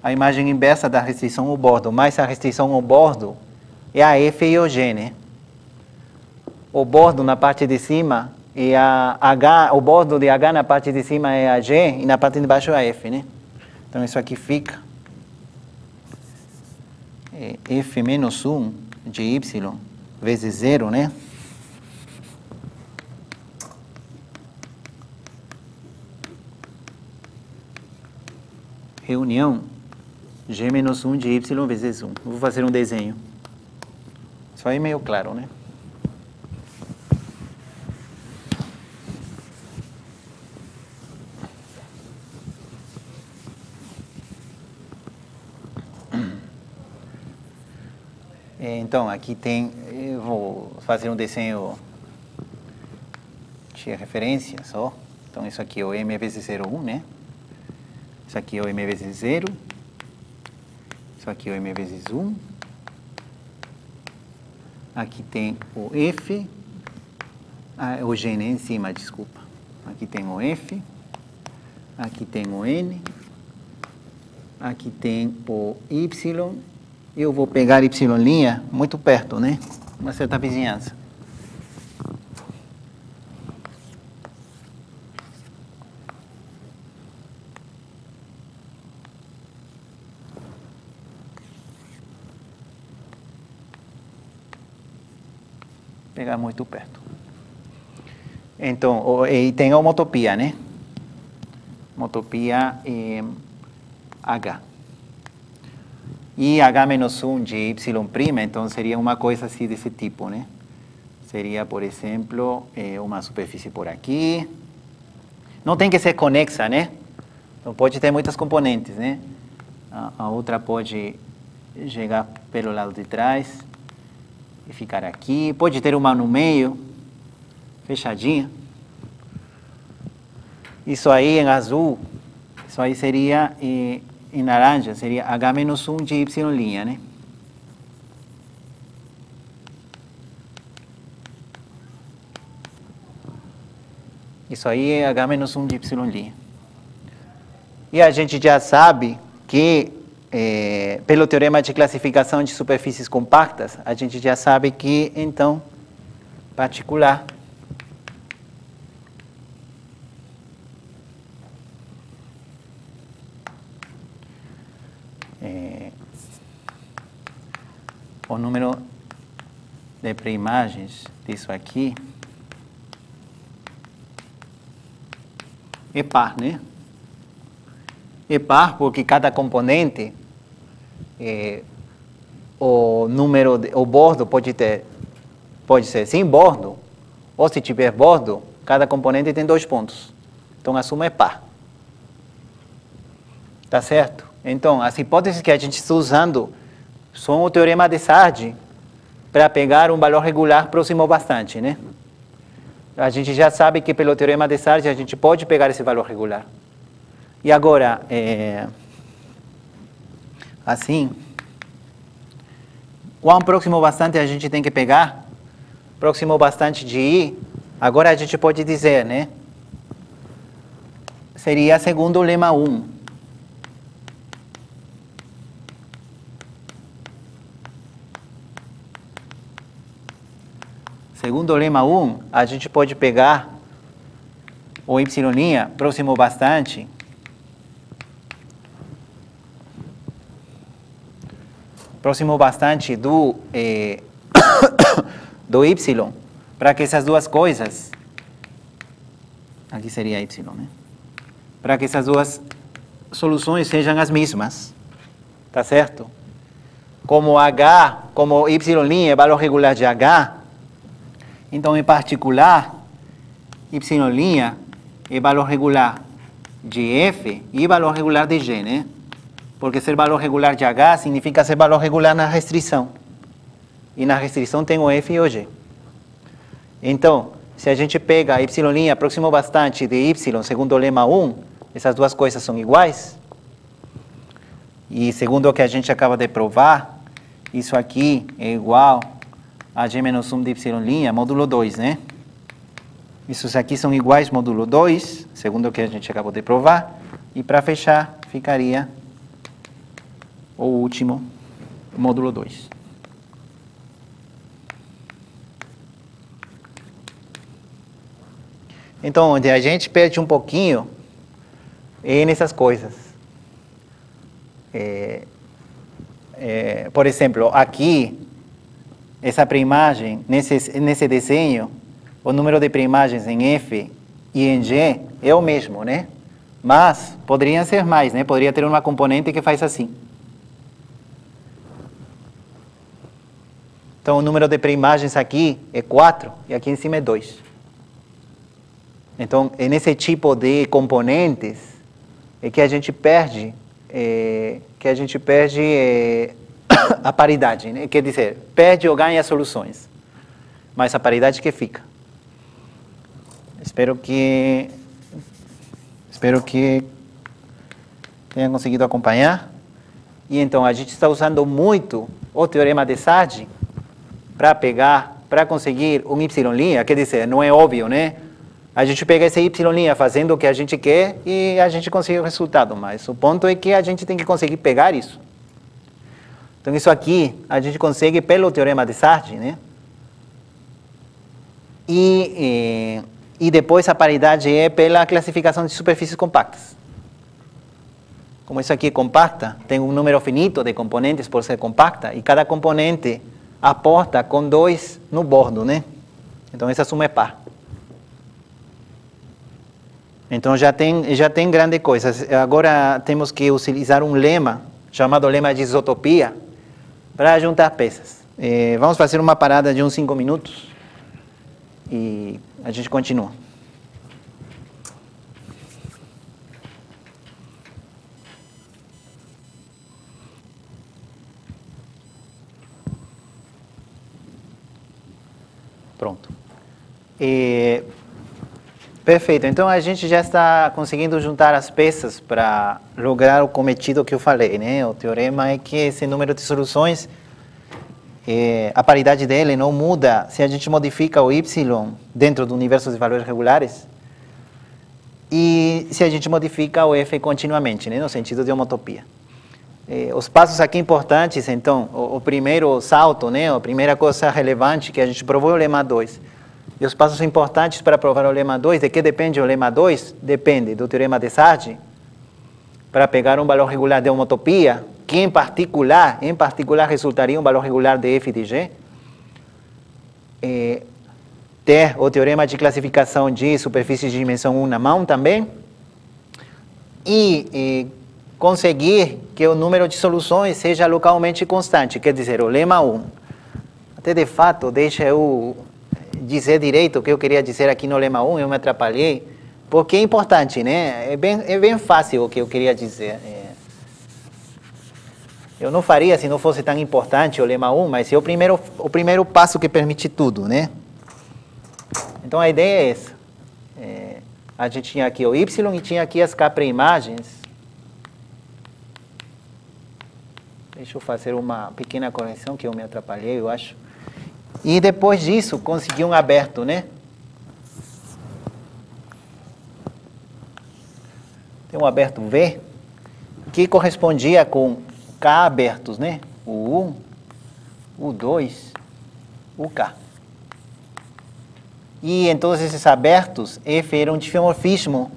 a imagem inversa da restrição ao bordo, mais a restrição ao bordo é a F e o G, né? O bordo na parte de cima e a H, o bordo de H na parte de cima é a G e na parte de baixo é a F, né? Então isso aqui fica F menos 1 de Y vezes 0, né? Reunião G menos 1 de Y vezes 1. Vou fazer um desenho. Isso aí é meio claro, né? Então, aqui tem, eu vou fazer um desenho de referência só. Então, isso aqui é o M vezes 0,1, né? Isso aqui é o M vezes 0. Isso aqui é o M vezes 1. Aqui tem o F. O G, né? Em cima, desculpa. Aqui tem o F. Aqui tem o N. Aqui tem o Y. Eu vou pegar Y' muito perto, né? Uma certa vizinhança. Pegar muito perto. Então, e tem a homotopia, né? Homotopia H. E H menos 1 de Y', então seria uma coisa assim desse tipo, né? Seria, por exemplo, uma superfície por aqui. Não tem que ser conexa, né? Então pode ter muitas componentes, né? A outra pode chegar pelo lado de trás e ficar aqui. Pode ter uma no meio, fechadinha. Isso aí em azul, isso aí seria... em laranja seria H menos 1 de Y', né? Isso aí é H menos 1 de Y'. E a gente já sabe que, pelo teorema de classificação de superfícies compactas, a gente já sabe que, então, particular o número de preimagens disso aqui é par, né? É par porque cada componente, o bordo pode ser sem bordo, ou se tiver bordo, cada componente tem 2 pontos. Então a suma é par. Tá certo? Então, as hipóteses que a gente está usando são o teorema de Sard para pegar um valor regular próximo bastante, né? A gente já sabe que pelo teorema de Sard a gente pode pegar esse valor regular. E agora, assim, quão próximo bastante a gente tem que pegar? Próximo bastante de I, agora a gente pode dizer, né? Seria segundo o lema 1. Segundo o lema 1, a gente pode pegar o Y' próximo bastante do, do Y, para que essas duas coisas, aqui seria Y, né? Para que essas duas soluções sejam as mesmas, tá certo? Como H, como Y' é valor regular de H, então, em particular, Y' é valor regular de F e valor regular de G, né? Porque ser valor regular de H significa ser valor regular na restrição. E na restrição tem o F e o G. Então, se a gente pega Y' próximo bastante de Y, segundo o lema 1, essas duas coisas são iguais. E segundo o que a gente acaba de provar, isso aqui é igual a G menos 1 de Y', módulo 2, né? Isso aqui são iguais módulo 2, segundo o que a gente acabou de provar. E para fechar, ficaria o último, módulo 2. Então, onde a gente perde um pouquinho é nessas coisas. Por exemplo, aqui, essa primagem, nesse desenho, o número de primagens em F e em G é o mesmo, né? Mas poderiam ser mais, né? Poderia ter uma componente que faz assim. Então, o número de primagens aqui é 4 e aqui em cima é 2. Então, é nesse tipo de componentes é que a gente perde, a paridade, né? Quer dizer, perde ou ganha soluções, mas a paridade que fica. Espero que tenha conseguido acompanhar. E então, a gente está usando muito o teorema de Sade para conseguir um y', quer dizer, não é óbvio, né? A gente pega esse y' fazendo o que a gente quer e a gente consegue o resultado, mas o ponto é que a gente tem que conseguir pegar isso. Então, isso aqui a gente consegue pelo teorema de Sade, né? E depois a paridade é pela classificação de superfícies compactas. Como isso aqui é compacta, tem um número finito de componentes por ser compacta, e cada componente aporta com 2 no bordo, né? Então, essa suma é par. Então, já tem grande coisa. Agora, temos que utilizar um lema, chamado lema de isotopia, para juntar peças. Vamos fazer uma parada de uns 5 minutos e a gente continua. Pronto. Perfeito. Então, a gente já está conseguindo juntar as peças para lograr o cometido que eu falei, né? O teorema é que esse número de soluções, a paridade dele não muda se a gente modifica o y dentro do universo de valores regulares e se a gente modifica o f continuamente, né? No sentido de homotopia. Os passos aqui importantes, então, o primeiro salto, né? A primeira coisa relevante que a gente provou é o lema 2. E os passos importantes para provar o lema 2, de que depende o lema 2? Depende do teorema de Sade, para pegar um valor regular de homotopia, que em particular resultaria um valor regular de f de g, ter o teorema de classificação de superfícies de dimensão 1 na mão também, e conseguir que o número de soluções seja localmente constante, quer dizer, o lema 1. Até de fato, deixa eu dizer direito o que eu queria dizer aqui no lema 1, eu me atrapalhei, porque é importante, né? É bem fácil o que eu queria dizer. Eu não faria se não fosse tão importante o lema 1, mas é o primeiro passo que permite tudo, né? Então, a ideia é essa. A gente tinha aqui o y e tinha aqui as k'-imagens. Deixa eu fazer uma pequena correção que eu me atrapalhei, eu acho. E depois disso, consegui um aberto, né? Tem um aberto V, que correspondia com K abertos, né? O 1, o 2, o K. E então esses abertos, F era um difeomorfismo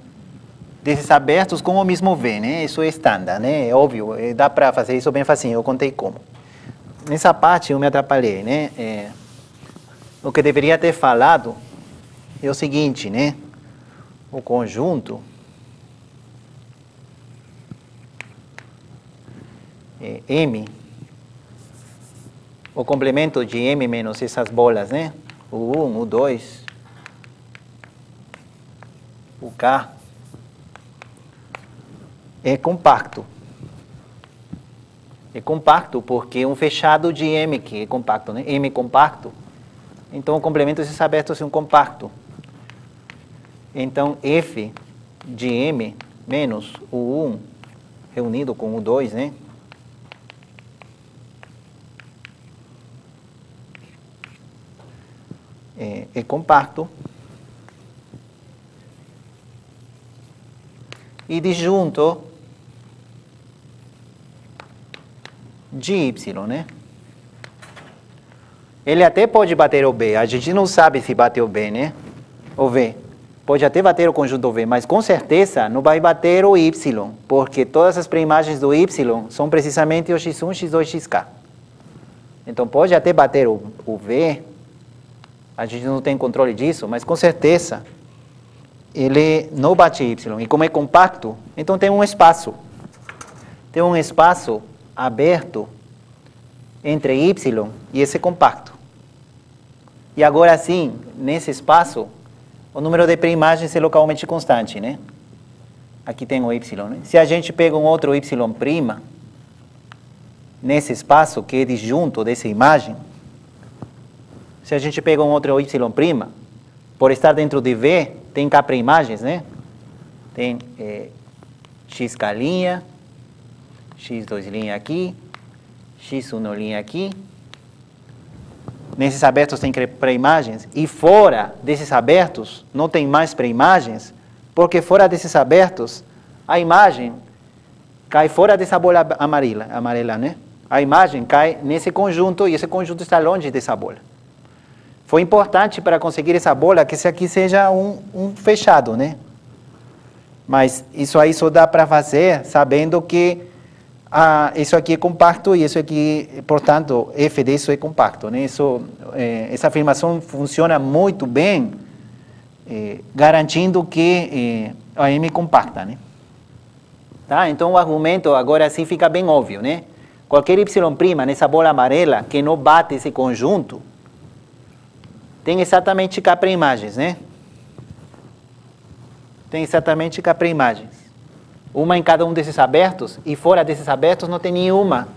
desses abertos com o mesmo V, né? Isso é estándar, né? É óbvio, dá para fazer isso bem facinho, eu contei como. Nessa parte eu me atrapalhei, né? O que deveria ter falado é o seguinte, né? O conjunto M, o complemento de M menos essas bolas, né? O 1, o 2, o K, é compacto. É compacto porque é um fechado de M que é compacto, né? M compacto. Então, o complemento desses abertos é um compacto. Então, F de M menos o 1 reunido com o 2, né? É compacto. E disjunto de y, né? Ele até pode bater o B, a gente não sabe se bateu o B, né? O V. Pode até bater o conjunto V, mas com certeza não vai bater o y, porque todas as preimagens do y são precisamente o x1, x2, xk. Então pode até bater o V, a gente não tem controle disso, mas com certeza ele não bate y. E como é compacto, então tem um espaço. Tem um espaço aberto entre y e esse compacto. E agora sim, nesse espaço, o número de preimagens é localmente constante, né? Aqui tem o y, né? Se a gente pega um outro y', nesse espaço que é disjunto dessa imagem, se a gente pega um outro y', por estar dentro de V, tem k preimagens, né? Tem xk', x2' aqui, x1' aqui. Nesses abertos tem preimagens, e fora desses abertos não tem mais preimagens, porque fora desses abertos, a imagem cai fora dessa bola amarela, né? A imagem cai nesse conjunto, e esse conjunto está longe dessa bola. Foi importante para conseguir essa bola que esse aqui seja um fechado, né? Mas isso aí só dá para fazer sabendo que isso aqui é compacto e isso aqui, portanto, f disso é compacto, né? Essa afirmação funciona muito bem, garantindo que a M é compacta, né? Tá? Então o argumento agora sim fica bem óbvio, né? Qualquer y' nessa bola amarela que não bate esse conjunto tem exatamente k preimagens, né? Tem exatamente k preimagens. Uma em cada um desses abertos, e fora desses abertos não tem nenhuma,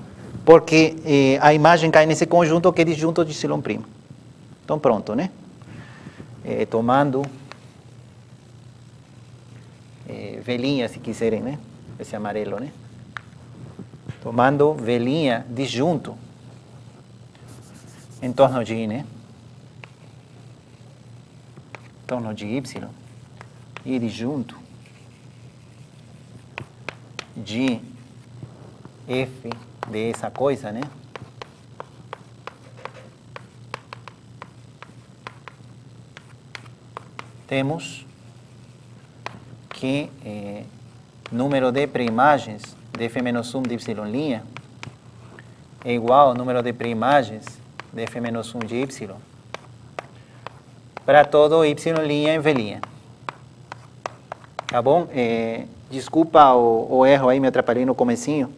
porque a imagem cai nesse conjunto que é disjunto de y'. Então pronto, né? Tomando velinha, se quiserem, né? Esse amarelo, né? Tomando velinha disjunto em torno de I, né? Em torno de y, e disjunto de f dessa coisa, né? Temos que número de preimagens de f-1 de y' é igual ao número de preimagens de f-1 de y para todo y' em velinha. Tá bom? Desculpa o erro aí, me atrapalhei no comecinho,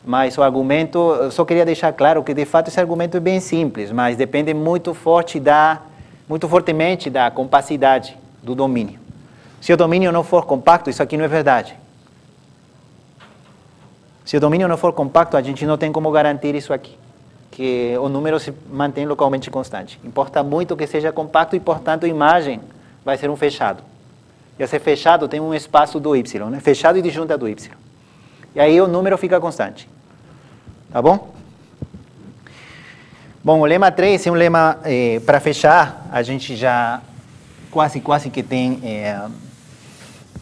mas o argumento, eu só queria deixar claro que de fato esse argumento é bem simples, mas depende muito fortemente da compacidade do domínio. Se o domínio não for compacto, isso aqui não é verdade. Se o domínio não for compacto, a gente não tem como garantir isso aqui, que o número se mantém localmente constante. Importa muito que seja compacto e, portanto, a imagem vai ser um fechado. E esse fechado tem um espaço do y, né? Fechado e disjunta do y. E aí o número fica constante. Tá bom? Bom, o lema 3 é um lema para fechar. A gente já quase que tem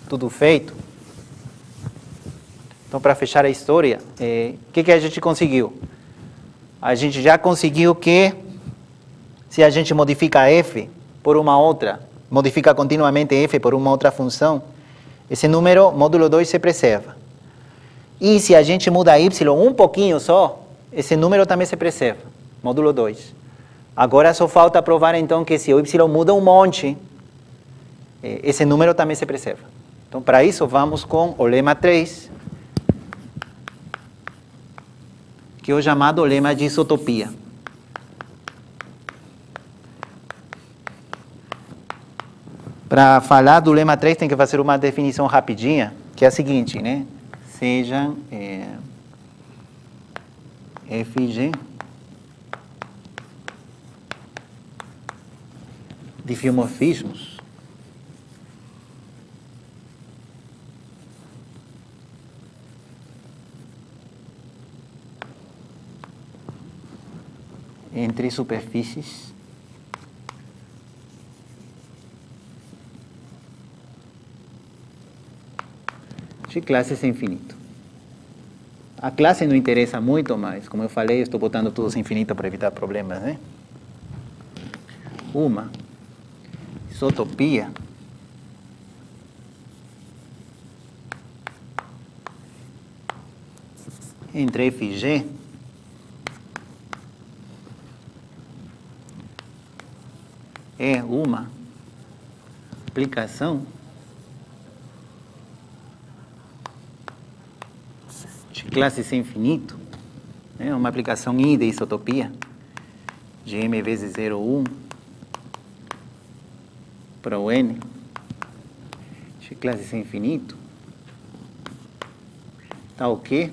tudo feito. Então, para fechar a história, o que a gente conseguiu? A gente já conseguiu que, se a gente modifica f por uma outra, modifica continuamente f por uma outra função, esse número, módulo 2, se preserva. E se a gente muda y um pouquinho só, esse número também se preserva, módulo 2. Agora só falta provar então que se o y muda um monte, esse número também se preserva. Então, para isso, vamos com o lema 3, que é o chamado lema de isotopia. Para falar do lema 3, tem que fazer uma definição rapidinha, que é a seguinte, né? Sejam Fg de filmorfismos entre superfícies de classe sem infinito. A classe não interessa muito, mas, como eu falei, eu estou botando tudo sem infinito para evitar problemas, né? Uma isotopia entre F e G é uma aplicação de classe sem infinito, né? Uma aplicação I de isotopia de M vezes 0,1 para o N de classe sem infinito, tá o quê?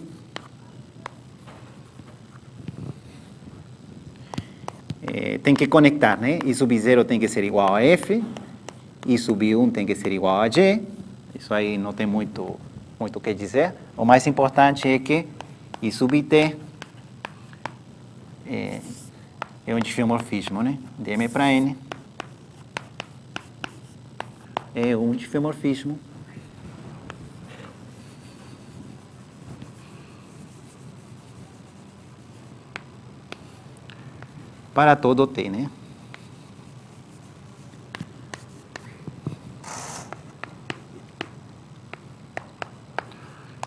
Tem que conectar, né? I sub 0 tem que ser igual a F, I sub 1 tem que ser igual a G, isso aí não tem muito o que dizer. O mais importante é que I sub T é um diffeomorfismo, né? De M para N é um diffeomorfismo para todo T, né?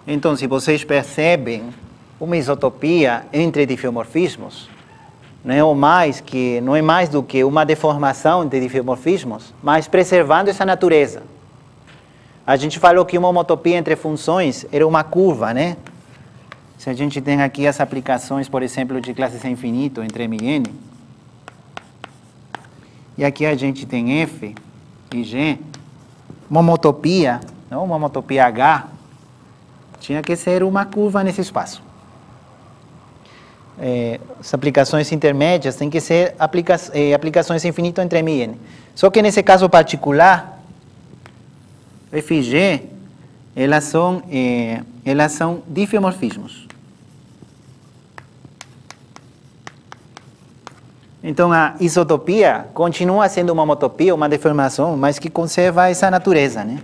Então, se vocês percebem, uma isotopia entre diffeomorfismos não é mais do que uma deformação de diffeomorfismos, mas preservando essa natureza. A gente falou que uma homotopia entre funções era uma curva, né? Se a gente tem aqui as aplicações, por exemplo, de classe sem infinito entre M e N, e aqui a gente tem F e G, uma homotopia, não? Uma homotopia H, tinha que ser uma curva nesse espaço. As aplicações intermédias têm que ser aplicações sem infinito entre M e N. Só que nesse caso particular, F e G, elas são diffeomorfismos. Então, a isotopia continua sendo uma homotopia, uma deformação, mas que conserva essa natureza, né?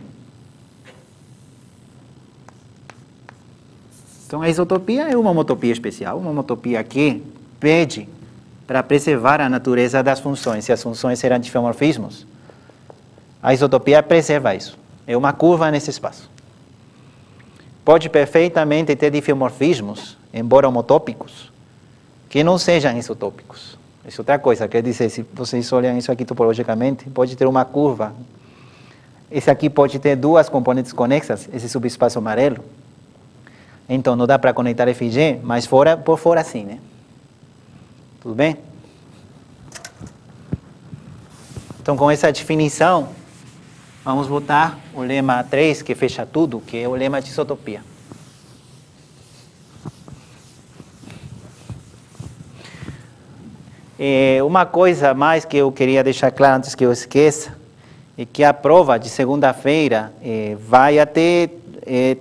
Então, a isotopia é uma homotopia especial, uma homotopia que pede para preservar a natureza das funções. Se as funções eram diffeomorfismos, a isotopia preserva isso. É uma curva nesse espaço. Pode perfeitamente ter diffeomorfismos, embora homotópicos, que não sejam isotópicos. Isso é outra coisa, quer dizer, se vocês olham isso aqui topologicamente, pode ter uma curva. Esse aqui pode ter duas componentes conexas, esse subespaço amarelo. Então, não dá para conectar F e G, mas por fora sim, né? Tudo bem? Então, com essa definição, vamos botar o lema 3, que fecha tudo, que é o lema de isotopia. Uma coisa mais que eu queria deixar claro antes que eu esqueça, é que a prova de segunda-feira vai até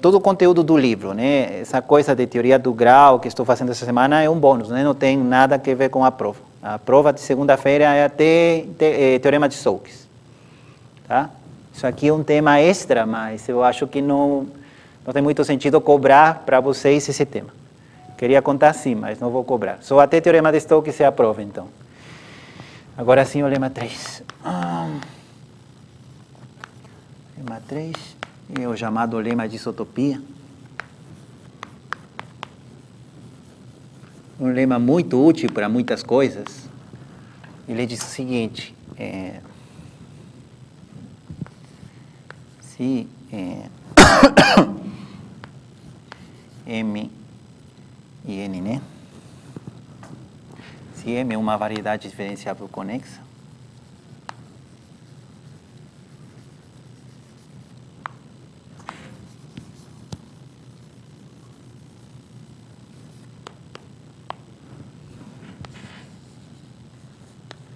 todo o conteúdo do livro, né? Essa coisa de teoria do grau que estou fazendo essa semana é um bônus, né? Não tem nada a ver com a prova. A prova de segunda-feira é até teorema de Stokes, tá? Isso aqui é um tema extra, mas eu acho que não tem muito sentido cobrar para vocês esse tema. Queria contar sim, mas não vou cobrar. Só até teorema de Stokes se aprova, então. Agora sim o lema 3. Lema 3 é o chamado lema de isotopia. Um lema muito útil para muitas coisas. Ele diz o seguinte, se M e N, né? Se M é uma variedade diferenciável conexa,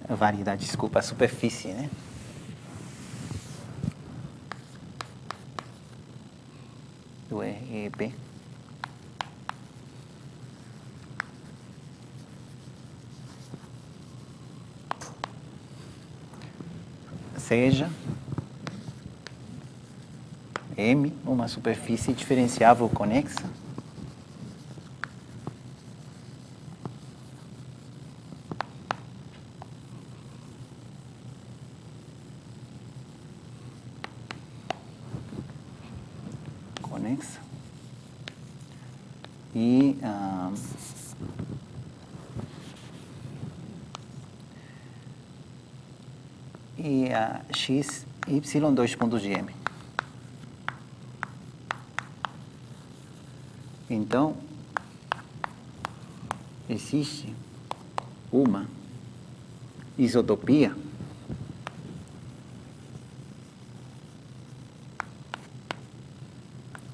variedade, desculpa, a superfície, né? Do REP. Seja M uma superfície diferenciável conexa e x, y, 2 pontos de M. Então, existe uma isotopia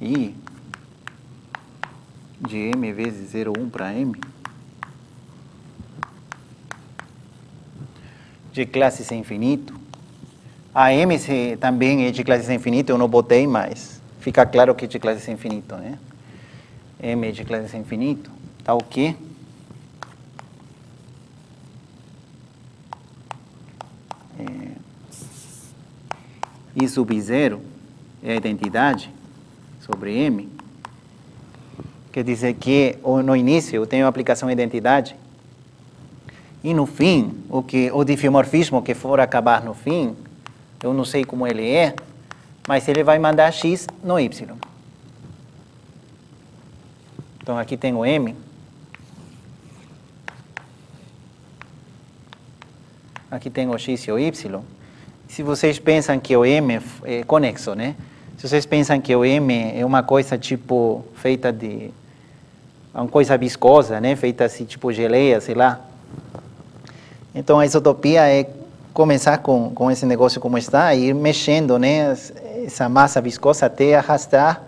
I de M vezes 0,1 para M de classe sem infinito. A M também é de classe sem infinito, eu não botei, mas fica claro que é de classe sem infinito, né? M é de classe sem infinito, tá o quê? I sub 0 é a identidade sobre M. Quer dizer que no início eu tenho a aplicação identidade e no fim, o diffeomorfismo que for acabar no fim, eu não sei como ele é, mas ele vai mandar x no y. Então aqui tem o M. Aqui tem o x e o y. Se vocês pensam que o M é conexo, né? Se vocês pensam que o M é uma coisa tipo feita de uma coisa viscosa, né? Feita assim tipo geleia, sei lá. Então a isotopia é começar com esse negócio como está e ir mexendo, né? Essa massa viscosa até arrastar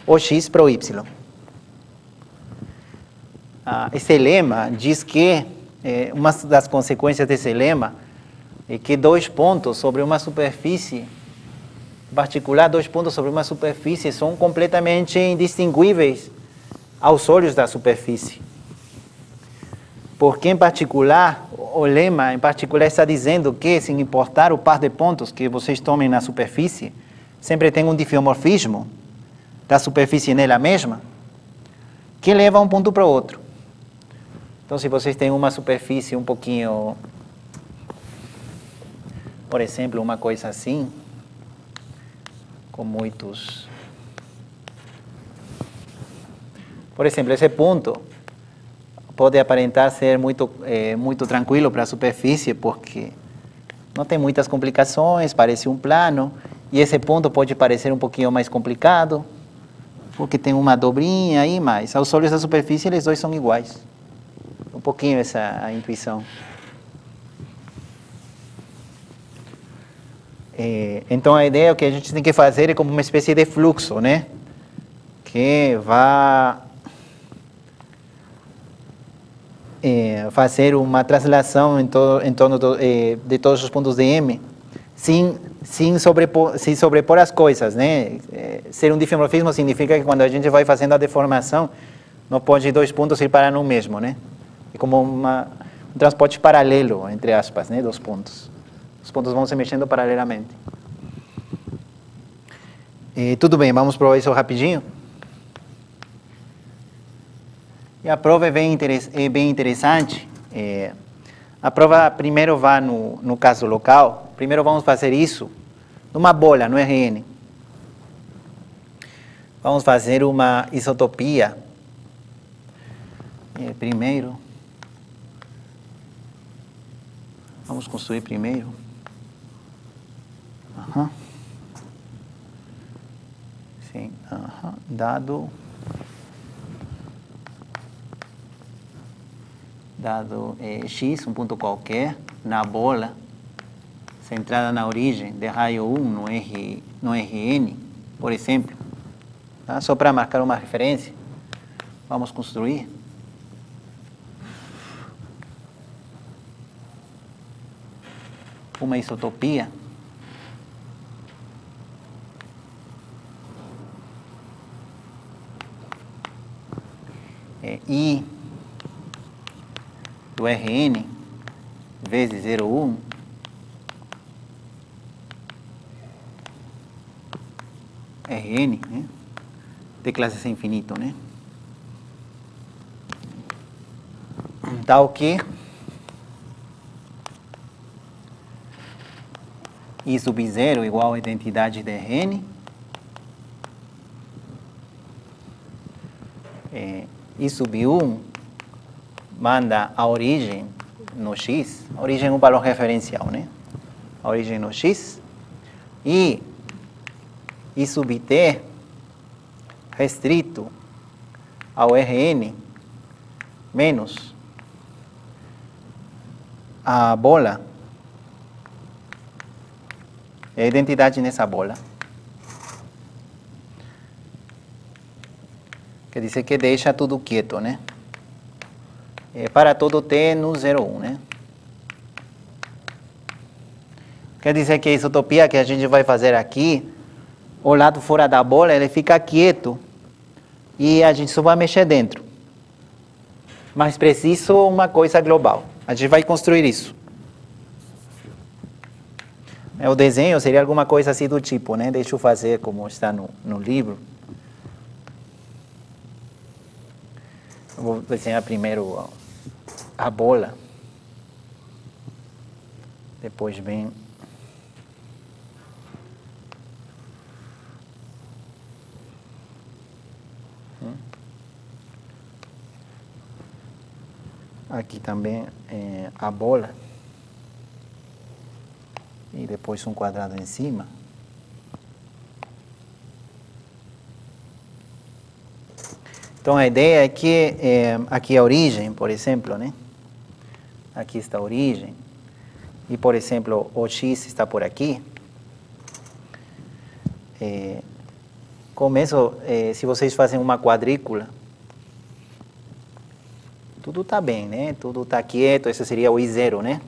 o x para o y. Esse lema diz que uma das consequências desse lema é que 2 pontos sobre uma superfície, em particular 2 pontos sobre uma superfície, são completamente indistinguíveis aos olhos da superfície. Porque, em particular, o lema, em particular, está dizendo que, sem importar o par de pontos que vocês tomem na superfície, sempre tem um diffeomorfismo da superfície nela mesma, que leva um ponto para o outro. Então, se vocês têm uma superfície um pouquinho, por exemplo, uma coisa assim, com muitos... Por exemplo, esse ponto pode aparentar ser muito tranquilo para a superfície, porque não tem muitas complicações, parece um plano, e esse ponto pode parecer um pouquinho mais complicado, porque tem uma dobrinha aí, mas aos olhos da superfície eles dois são iguais. Um pouquinho essa a intuição. Então a ideia que a gente tem que fazer é como uma espécie de fluxo, né? Que vai fazer uma translação em torno de todos os pontos de M, sem sobrepor as coisas, né? Ser um diffeomorfismo significa que quando a gente vai fazendo a deformação, não pode 2 pontos ir parar no mesmo, né? É como um transporte paralelo, entre aspas, né? 2 pontos. Os pontos vão se mexendo paralelamente. Tudo bem, vamos provar isso rapidinho. E a prova é bem interessante. A prova primeiro vai no caso local. Primeiro vamos fazer isso numa bola, no RN. Vamos fazer uma isotopia. Primeiro. Vamos construir primeiro. Sim, dado x, um ponto qualquer, na bola, centrada na origem de raio 1 no RN, por exemplo, tá? Só para marcar uma referência, vamos construir. Uma isotopia. I do Rn vezes 0,1 Rn, né? De classe sem infinito, né? Tal que I sub 0 igual a identidade de Rn I sub 1 manda a origem no x, a origem é um valor referencial, né? A origem no x, e I sub t restrito ao Rn menos a bola, é a identidade nessa bola. Quer dizer que deixa tudo quieto, né? Para todo t no 0, 1, né? Quer dizer que a isotopia que a gente vai fazer aqui, o lado fora da bola, ele fica quieto e a gente só vai mexer dentro. Mas preciso uma coisa global. A gente vai construir isso. O desenho seria alguma coisa assim do tipo, né? Deixa eu fazer como está no livro. Eu vou desenhar primeiro a bola. Depois vem aqui também a bola. E depois um quadrado em cima. Então a ideia é que aqui a origem, por exemplo, né? Aqui está a origem. E, por exemplo, o x está por aqui. Começo, se vocês fazem uma quadrícula, tudo está bem, né? Tudo está quieto, esse seria o I0, né?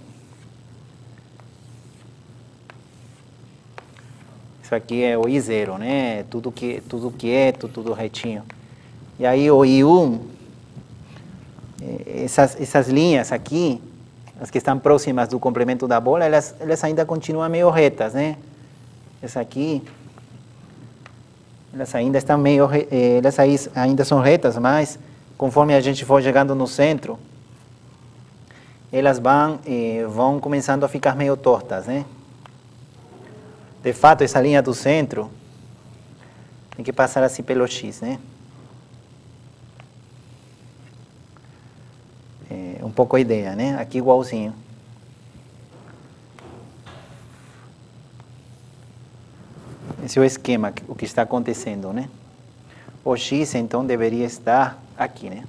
Isso aqui é o I0, né? Tudo quieto, tudo retinho. E aí o I1, essas linhas aqui, as que estão próximas do complemento da bola, elas ainda continuam meio retas, né? Essa aqui, elas ainda estão meio, elas ainda são retas, mas conforme a gente for chegando no centro, elas vão começando a ficar meio tortas, né? De fato, essa linha do centro tem que passar assim pelo x, né? Um pouco a ideia, né? Aqui igualzinho. Esse é o esquema, o que está acontecendo, né? O x, então, deveria estar aqui, né?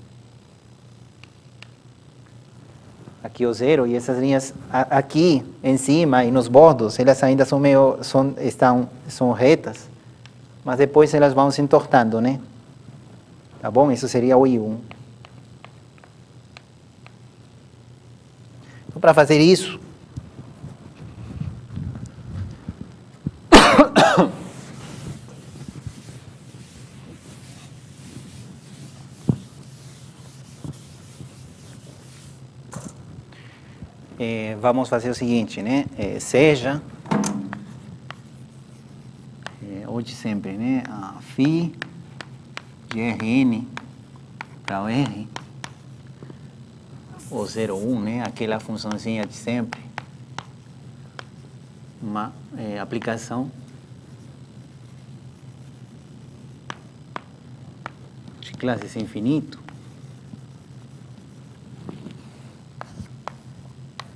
Aqui o 0 e essas linhas aqui em cima e nos bordos, elas ainda são são retas, mas depois elas vão se entortando, né? Tá bom? Isso seria o I1. Então, para fazer isso, vamos fazer o seguinte, né? Seja, hoje sempre, né? A φ de Rn para o R, o 0, 1, né? Aquela funçãozinha de sempre. Uma aplicação de classes infinito.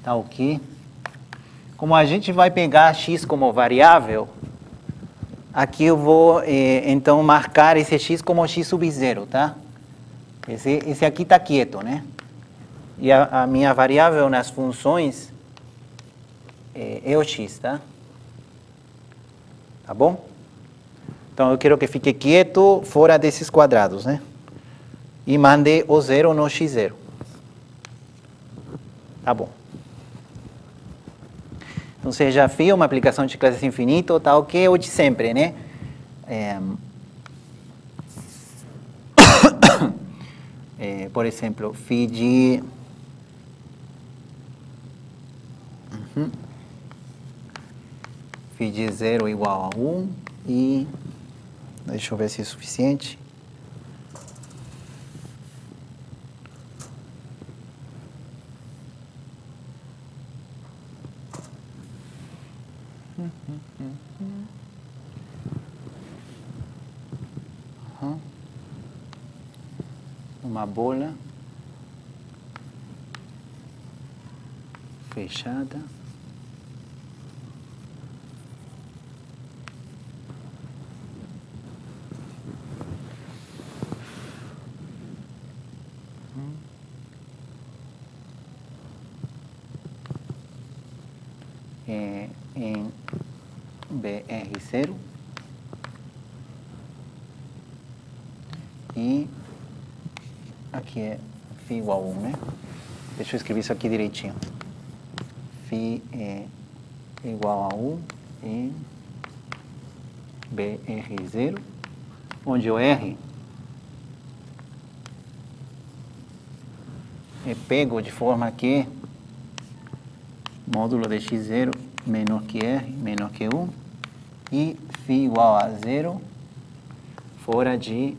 Tá ok? Como a gente vai pegar x como variável, aqui eu vou, então, marcar esse x como x sub 0, tá? Esse aqui está quieto, né? E a minha variável nas funções é o x, tá? Tá bom? Então, eu quero que fique quieto fora desses quadrados, né? E mande o 0 no x0. Tá bom. Então, você já fez uma aplicação de classes infinito, tá ok? Ou de sempre, né? Por exemplo, φ de... φ de 0 igual a 1 e... Deixa eu ver se é suficiente. uma bola fechada em BR0 e aqui é φ igual a 1, né? Deixa eu escrever isso aqui direitinho. Φ é igual a 1 em BR0, onde o R é pego de forma que módulo de x0 menor que R, menor que 1, e φ igual a 0 fora de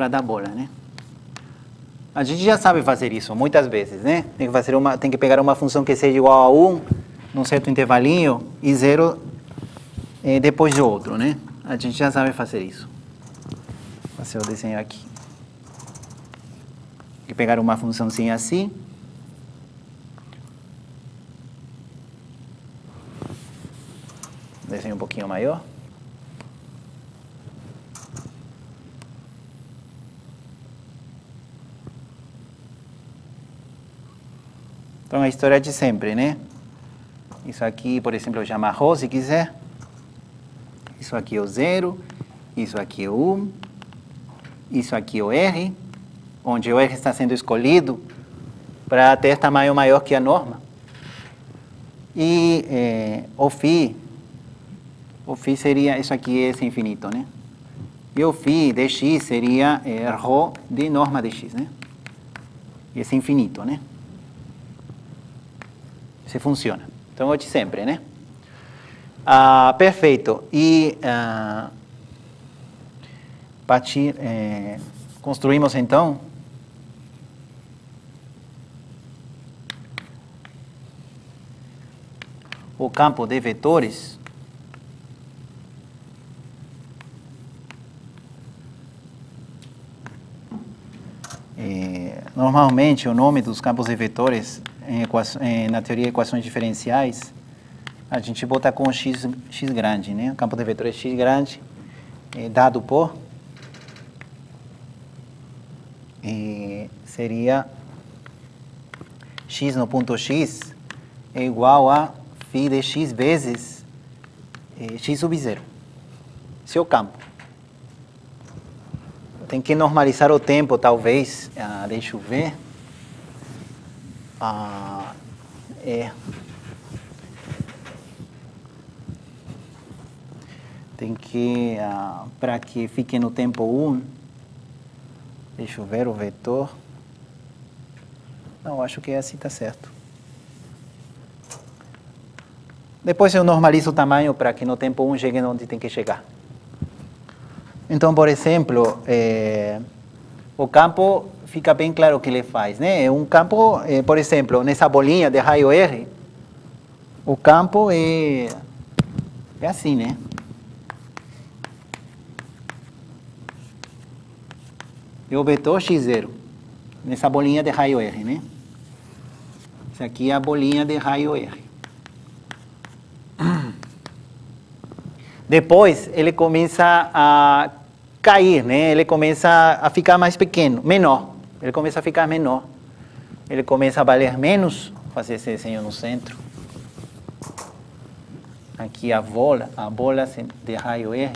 da bola, né? A gente já sabe fazer isso muitas vezes, né? Tem que pegar uma função que seja igual a 1 num certo intervalinho e 0 depois de outro, né? A gente já sabe fazer isso. Vou fazer o desenho aqui. Tem que pegar uma funçãozinha assim. Desenho um pouquinho maior. Então, a história é de sempre, né? Isso aqui, por exemplo, eu chamo Rho, se quiser. Isso aqui é o 0, isso aqui é o 1, isso aqui é o R, onde o R está sendo escolhido para ter tamanho maior que a norma. E o φ seria, isso aqui é esse infinito, né? E o φ de x seria Rho de norma de x, né? Esse infinito, né? Isso funciona. Então, hoje sempre, né? Perfeito. E construímos, então, o campo de vetores normalmente, o nome dos campos de vetores na teoria de equações diferenciais, a gente bota com x grande, né? O campo de vetores x grande dado por seria x no ponto x é igual a φ de x vezes x sub 0. Esse é o campo. Tem que normalizar o tempo, talvez. Deixa eu ver. Tem que, para que fique no tempo 1, deixa eu ver o vetor. Não, acho que assim está certo. Depois eu normalizo o tamanho para que no tempo 1 chegue onde tem que chegar. Então, por exemplo, o campo fica bem claro o que ele faz, né? Um campo, por exemplo, nessa bolinha de raio R, o campo é assim, né? E o vetor x0, nessa bolinha de raio R, né? Essa aqui é a bolinha de raio R. Depois ele começa a cair, né? Ele começa a ficar mais pequeno, menor. Ele começa a ficar menor. Ele começa a valer menos. Vou fazer esse desenho no centro. Aqui a bola de raio R,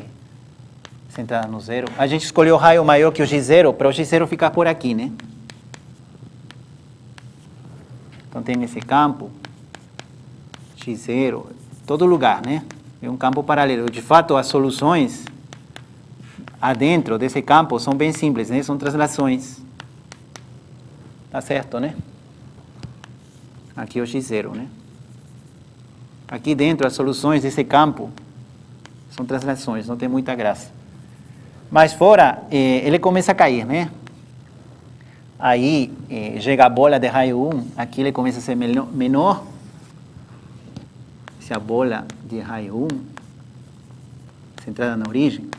centrada no 0. A gente escolheu o raio maior que o x0, para o x0 ficar por aqui, né? Então tem esse campo, x0, todo lugar, né? É um campo paralelo. De fato, as soluções adentro desse campo são bem simples, né? São translações. Tá certo, né? Aqui é o x0, né? Aqui dentro, as soluções desse campo são translações, não tem muita graça. Mas fora, ele começa a cair, né? Aí, chega a bola de raio 1, aqui ele começa a ser menor. Se a bola de raio 1 centrada na origem,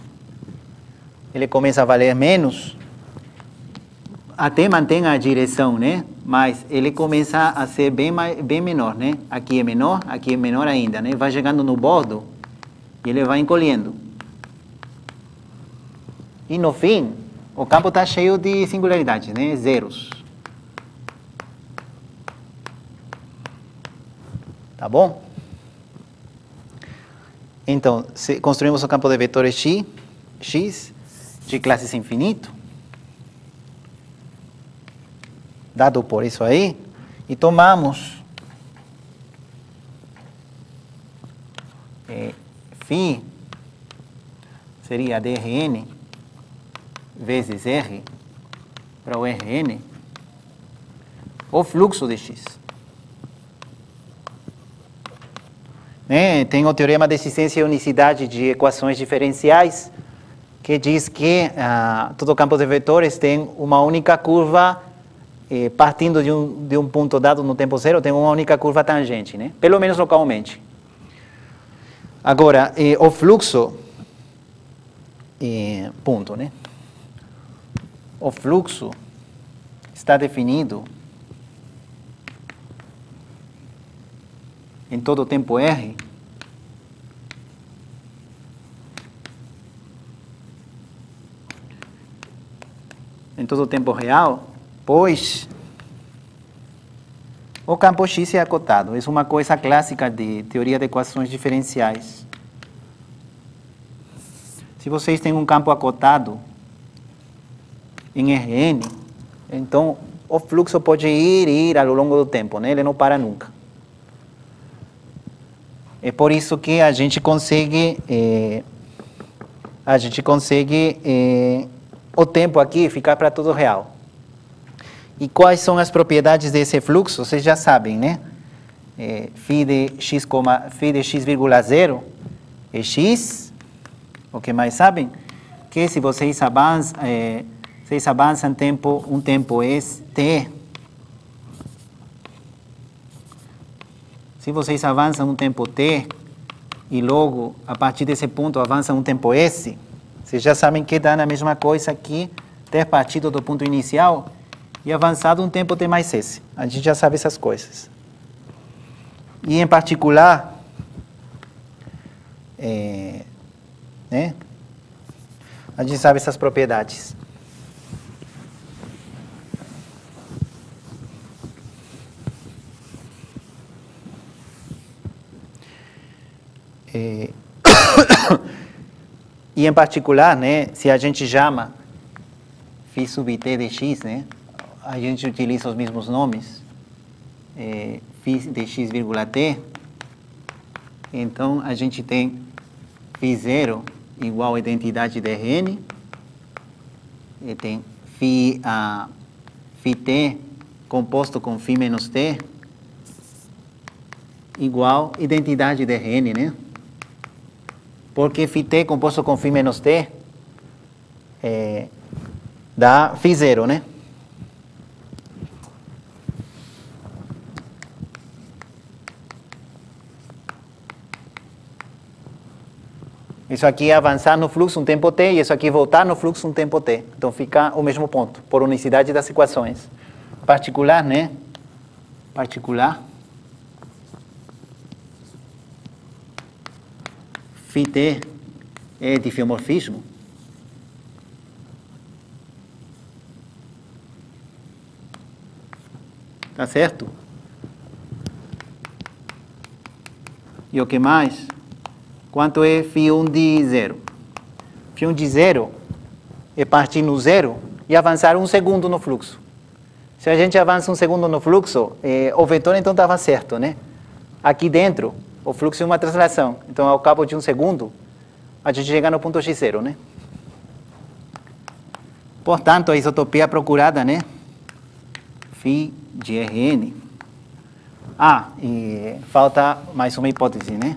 ele começa a valer menos, até mantém a direção, né? Mas ele começa a ser bem menor, né? Aqui é menor ainda, né? Vai chegando no bordo e ele vai encolhendo. E no fim, o campo está cheio de singularidades, né? Zeros. Tá bom? Então, construímos o campo de vetores x de classes infinito, dado por isso aí, e tomamos φ seria drn vezes r para o Rn, o fluxo de x. Tem o teorema de existência e unicidade de equações diferenciais, que diz que todo campo de vetores tem uma única curva, partindo de um ponto dado no tempo zero, tem uma única curva tangente, né? Pelo menos localmente. Agora, o fluxo, ponto, né? O fluxo está definido em todo o tempo R em todo o tempo real, pois o campo X é acotado. Isso é uma coisa clássica de teoria de equações diferenciais. Se vocês têm um campo acotado em Rn, então o fluxo pode ir ao longo do tempo, né? Ele não para nunca. É por isso que a gente consegue o tempo aqui ficar para todo real. E quais são as propriedades desse fluxo? Vocês já sabem, né? Φ de x, vírgula 0 é x. O que mais sabem? Que se vocês avançam um tempo é t. Se vocês avançam um tempo t e logo, a partir desse ponto, avançam um tempo s, vocês já sabem que dá na mesma coisa que ter partido do ponto inicial e avançado um tempo t mais s. A gente já sabe essas coisas. E, em particular, né? A gente sabe essas propriedades. E em particular, né, se a gente chama φ sub t de x, né, a gente utiliza os mesmos nomes, φ de x, vírgula t, então a gente tem φ0 igual a identidade de Rn, e tem φt composto com φ menos t igual a identidade de Rn, né? Porque φt composto com φ menos t dá φ0, né? Isso aqui é avançar no fluxo um tempo t, e isso aqui é voltar no fluxo um tempo t. Então fica o mesmo ponto, por unicidade das equações. Particular, né? Particular. Φt é diffeomorfismo. Tá certo? E o que mais? Quanto é φ1 de 0? φ1 de 0 é partir no zero e avançar um segundo no fluxo. Se a gente avança um segundo no fluxo, o vetor então estava certo, né? Aqui dentro, o fluxo é uma translação. Então, ao cabo de um segundo, a gente chega no ponto x0, né? Portanto, a isotopia procurada, né? Φ de Rn. E falta mais uma hipótese, né?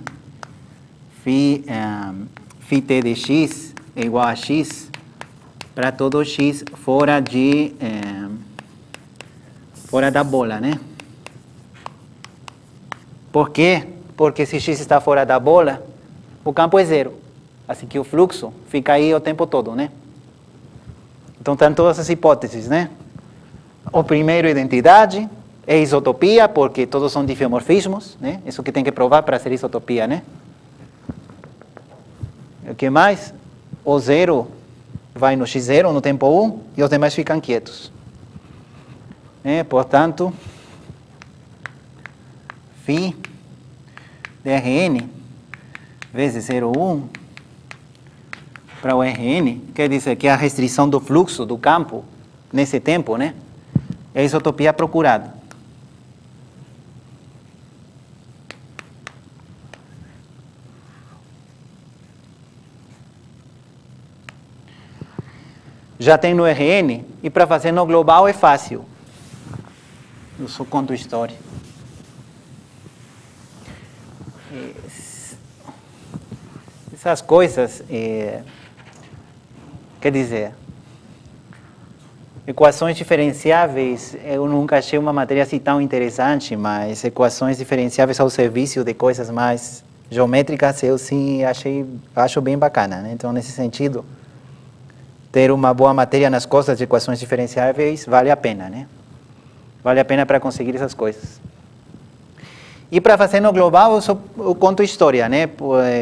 Φt de x é igual a x para todo x fora da bola, né? Por quê? Porque se x está fora da bola, o campo é zero. Assim que o fluxo fica aí o tempo todo, né? Então, estão todas as hipóteses, né? O primeiro, identidade, é isotopia, porque todos são diffeomorfismos, né? Isso que tem que provar para ser isotopia, né? O que mais? O zero vai no x0, no tempo 1, e os demais ficam quietos. Portanto, φ de Rn vezes 0,1 para o Rn, quer dizer que a restrição do fluxo do campo nesse tempo, né, é a isotopia procurada. Já tem no Rn, e para fazer no global é fácil. Eu só conto história. Essas coisas, quer dizer, equações diferenciáveis, eu nunca achei uma matéria assim tão interessante, mas equações diferenciáveis ao serviço de coisas mais geométricas, eu sim acho bem bacana, né? Então, nesse sentido, ter uma boa matéria nas costas de equações diferenciáveis vale a pena, né? Vale a pena para conseguir essas coisas. E para fazer no global, eu conto história, né?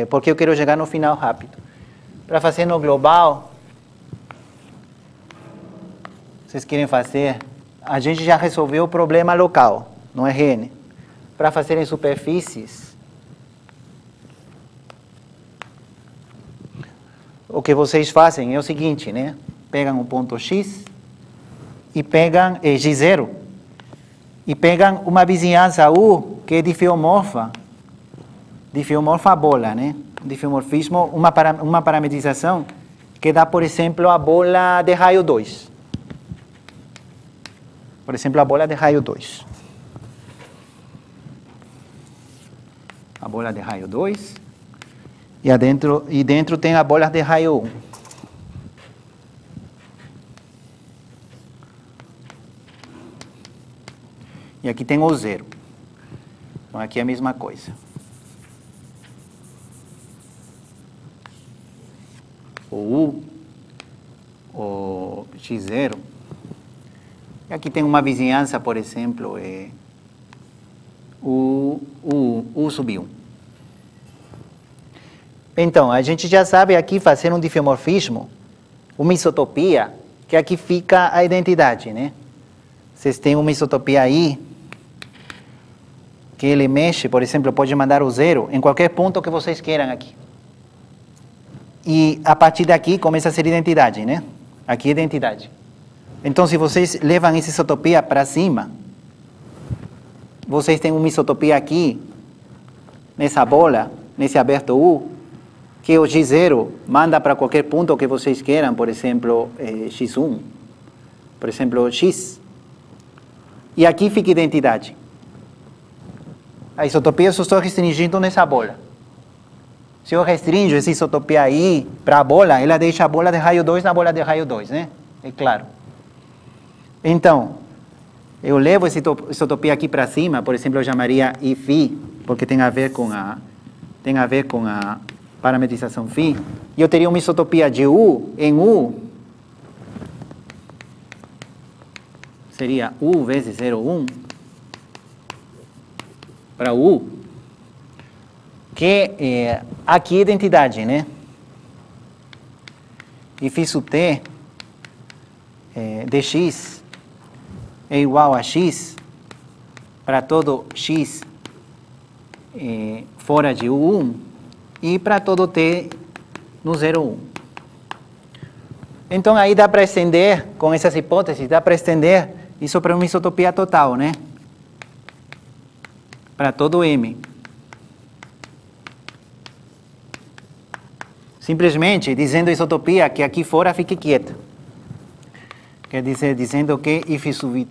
Porque eu quero chegar no final rápido. Para fazer no global, vocês querem fazer, a gente já resolveu o problema local, no Rn. Para fazer em superfícies, o que vocês fazem é o seguinte, né? Pegam um ponto x e pegam x0 e pegam uma vizinhança U que é diffeomorfa a bola, né? Diffeomorfismo, uma parametrização que dá, por exemplo, a bola de raio 2. Por exemplo, a bola de raio 2. A bola de raio 2. E dentro tem a bola de raio 1. E aqui tem o 0. Então, aqui é a mesma coisa. O U, o x0. E aqui tem uma vizinhança, por exemplo, U sub 1. Então, a gente já sabe aqui fazer um diffeomorfismo, uma isotopia, que aqui fica a identidade, né? Vocês têm uma isotopia aí, que ele mexe, por exemplo, pode mandar o 0 em qualquer ponto que vocês queiram aqui. E a partir daqui começa a ser identidade, né? Aqui é identidade. Então, se vocês levam essa isotopia para cima, vocês têm uma isotopia aqui, nessa bola, nesse aberto U, que o x0 manda para qualquer ponto que vocês queiram, por exemplo, x1, por exemplo, x. E aqui fica identidade. A isotopia eu só estou restringindo nessa bola. Se eu restringo essa isotopia aí para a bola, ela deixa a bola de raio 2 na bola de raio 2, né? É claro. Então, eu levo essa isotopia aqui para cima, por exemplo, eu chamaria Iφ, porque tem a ver com a parametrização φ. E eu teria uma isotopia de U em U. Seria U vezes 0,1 para U, que aqui é identidade, né? E φ sub t dx é igual a x para todo x fora de U1 e para todo t no 0,1. Então aí dá para estender, com essas hipóteses, dá para estender isso para uma isotopia total, né? Para todo M. Simplesmente dizendo isotopia que aqui fora fique quieta. Quer dizer, dizendo que Iφ sub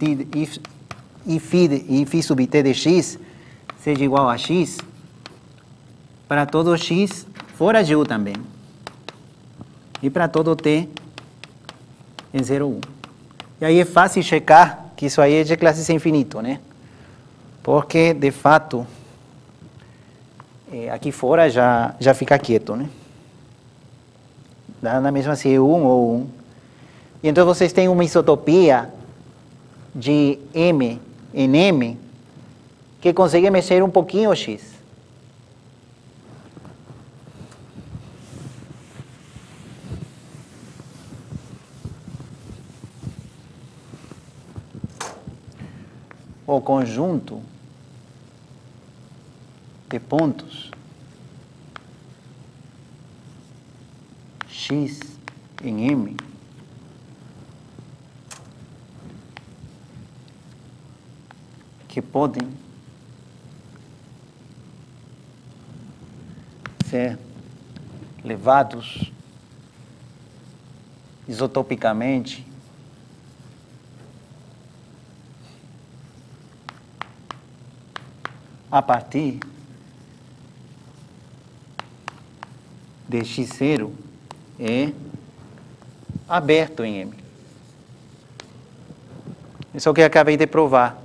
t de x seja igual a x para todo x fora de U também. E para todo t em 0,1. E aí é fácil checar que isso aí é de classe sem infinito, né? Porque, de fato, aqui fora já fica quieto, né? dá na mesma se é 1 ou 1. E então vocês têm uma isotopia de M em M que consegue mexer um pouquinho o X. O conjunto de pontos X em M que podem ser levados isotopicamente a partir de X0 é aberto em M. Isso é o que eu acabei de provar.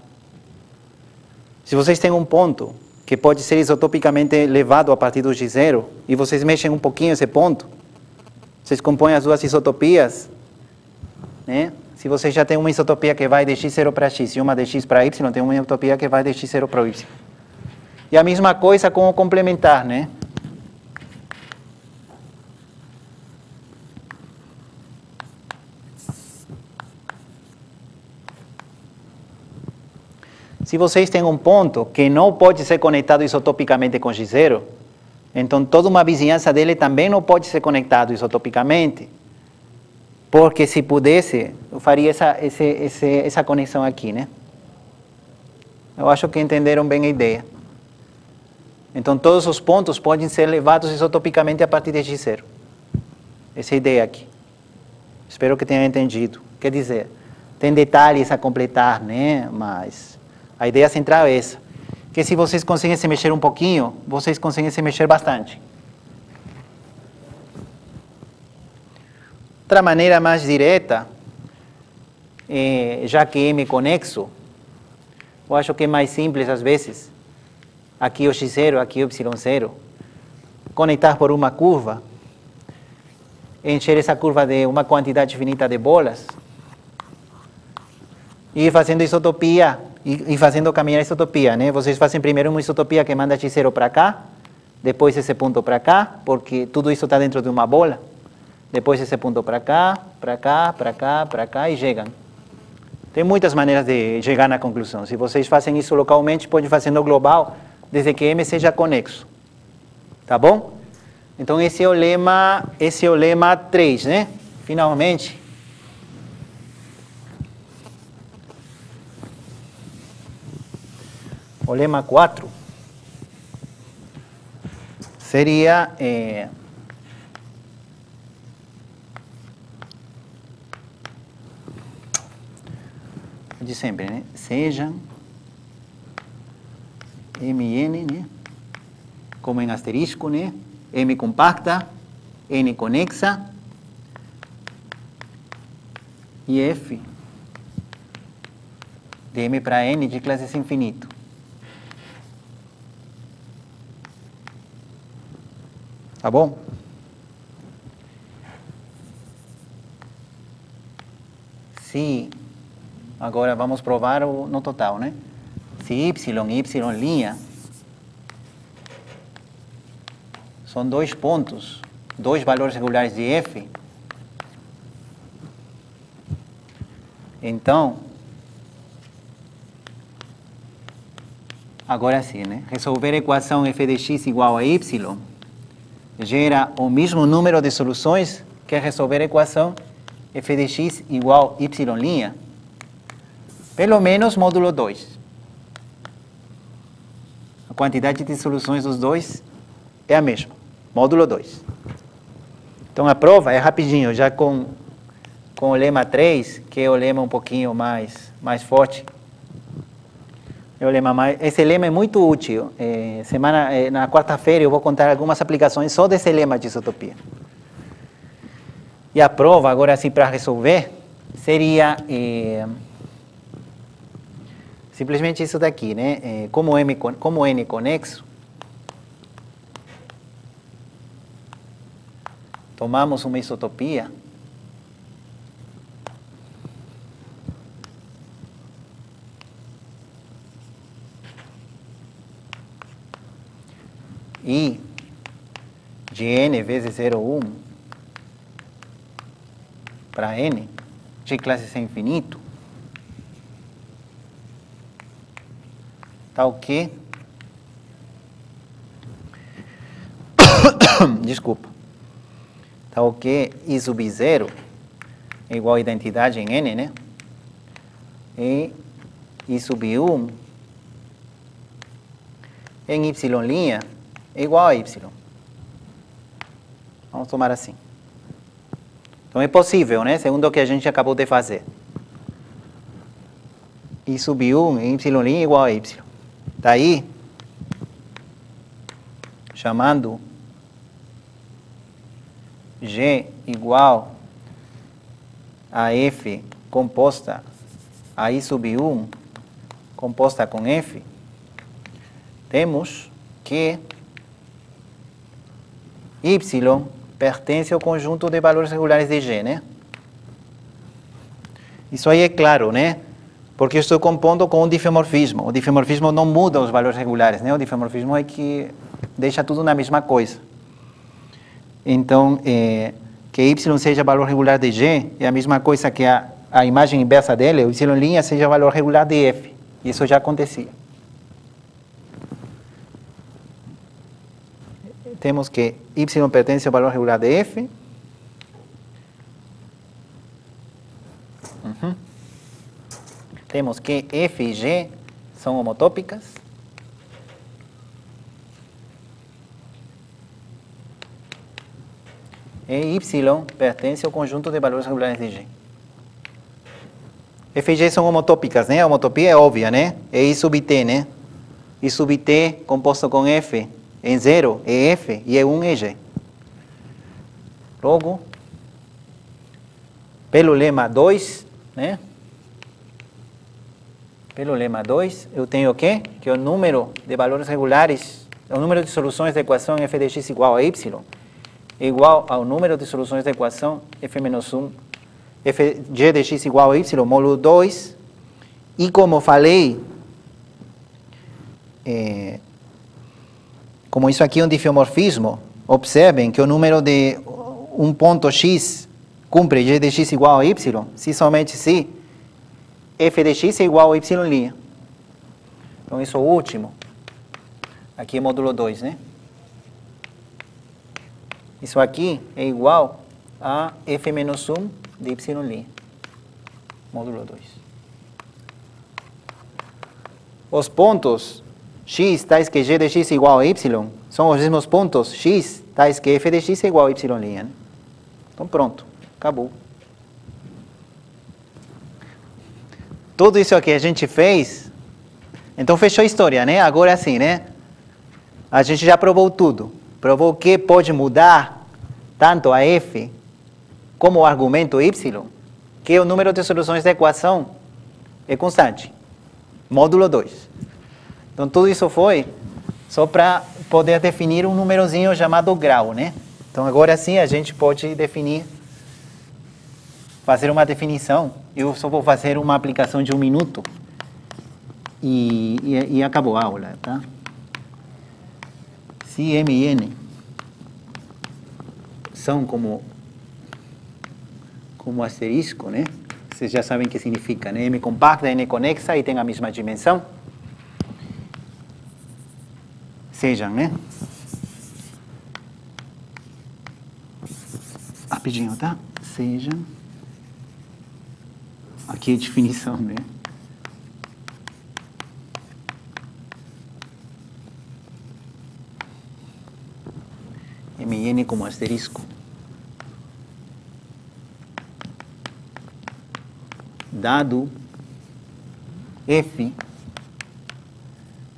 Se vocês têm um ponto que pode ser isotopicamente levado a partir do X0 e vocês mexem um pouquinho esse ponto, vocês compõem as duas isotopias, né? Se vocês já têm uma isotopia que vai de X0 para X e uma de X para Y, tem uma isotopia que vai de X0 para Y. E a mesma coisa com o complementar, né? Se vocês têm um ponto que não pode ser conectado isotopicamente com X0, então toda uma vizinhança dele também não pode ser conectado isotopicamente, porque se pudesse, eu faria essa conexão aqui, né? Eu acho que entenderam bem a ideia. Então todos os pontos podem ser levados isotopicamente a partir de X0. Essa é a ideia aqui. Espero que tenham entendido. Quer dizer, tem detalhes a completar, né? Mas a ideia central é essa. Que se vocês conseguem se mexer um pouquinho, vocês conseguem se mexer bastante. Outra maneira mais direta, já que M é conexo, eu acho que é mais simples às vezes, aqui o X0, aqui o Y0, conectar por uma curva, encher essa curva de uma quantidade finita de bolas, e ir fazendo isotopia, e fazendo caminhar a isotopia, né? Vocês fazem primeiro uma isotopia que manda X0 para cá, depois esse ponto para cá, porque tudo isso está dentro de uma bola, depois esse ponto para cá, para cá, para cá, para cá, e chegam. Tem muitas maneiras de chegar na conclusão. Se vocês fazem isso localmente, podem fazer no global, desde que M seja conexo. Tá bom? Então esse é o lema 3, né? Finalmente. O lema 4 seria de sempre, né? Sejam MN, né? Como em asterisco, né? M compacta, N conexa e F de M para N de classes infinito. Tá bom? Se, agora vamos provar no total, né? Se y' são dois pontos, dois valores regulares de f, então, agora sim, né? Resolver a equação f de x igual a y gera o mesmo número de soluções que resolver a equação f de x igual a y', pelo menos módulo 2. A quantidade de soluções dos dois é a mesma, módulo 2. Então a prova é rapidinho, já com o lema 3, que é o lema um pouquinho mais forte. Esse lema é muito útil. Na quarta-feira eu vou contar algumas aplicações só desse lema de isotopia. E a prova, agora assim, para resolver, seria simplesmente isso daqui, né? Como N conexo, tomamos uma isotopia e de n vezes 0,1 para n de classe sem infinito, tal que desculpa, tal que I sub 0 é igual a identidade em n, né? E I sub 1 em y' é igual a y. Vamos tomar assim. Então é possível, né? Segundo o que a gente acabou de fazer. I sub 1 em y' é igual a y. Daí, chamando G igual a F composta a I sub 1 composta com F, temos que Y pertence ao conjunto de valores regulares de G, né? Isso aí é claro, né? Porque eu estou compondo com um difeomorfismo. O difeomorfismo não muda os valores regulares, né? O difeomorfismo é que deixa tudo na mesma coisa. Então, que Y seja valor regular de G é a mesma coisa que a imagem inversa dele, o Y' seja valor regular de F. Isso já acontecia. Temos que Y pertence ao valor regular de F. Temos que F e G são homotópicas. E Y pertence ao conjunto de valores regulares de G. F e G são homotópicas, né? A homotopia é óbvia, né? É I sub T, né? I sub T composto com F em 0 é F e é 1 é G. Logo, pelo lema 2, né? Pelo lema 2, eu tenho o quê? Que o número de valores regulares, o número de soluções da equação f de x igual a y, é igual ao número de soluções da equação f menos 1, f g de x igual a y, módulo 2, e como falei, como isso aqui é um difeomorfismo, observem que o número de um ponto x cumpre g de x igual a y, se somente se f de x é igual a y'. Então, isso é o último. Aqui é módulo 2, né? Isso aqui é igual a f menos 1 de y'. Módulo 2. Os pontos x tais que g de x é igual a y são os mesmos pontos x tais que f de x é igual a y'. Né? Então, pronto. Acabou. Tudo isso aqui a gente fez, então fechou a história, né? Agora sim, né? A gente já provou tudo. Provou que pode mudar tanto a f como o argumento y, que o número de soluções da equação é constante. Módulo 2. Então tudo isso foi só para poder definir um númerozinho chamado grau, né? Então agora sim a gente pode definir, fazer uma definição. Eu só vou fazer uma aplicação de 1 minuto e acabou a aula, tá? Se M e N são como asterisco, né? Vocês já sabem o que significa, né? M compacta, N conexa e tem a mesma dimensão. Sejam, né? Rapidinho, tá? Sejam. Aqui é a definição, né? M e N como asterisco. Dado F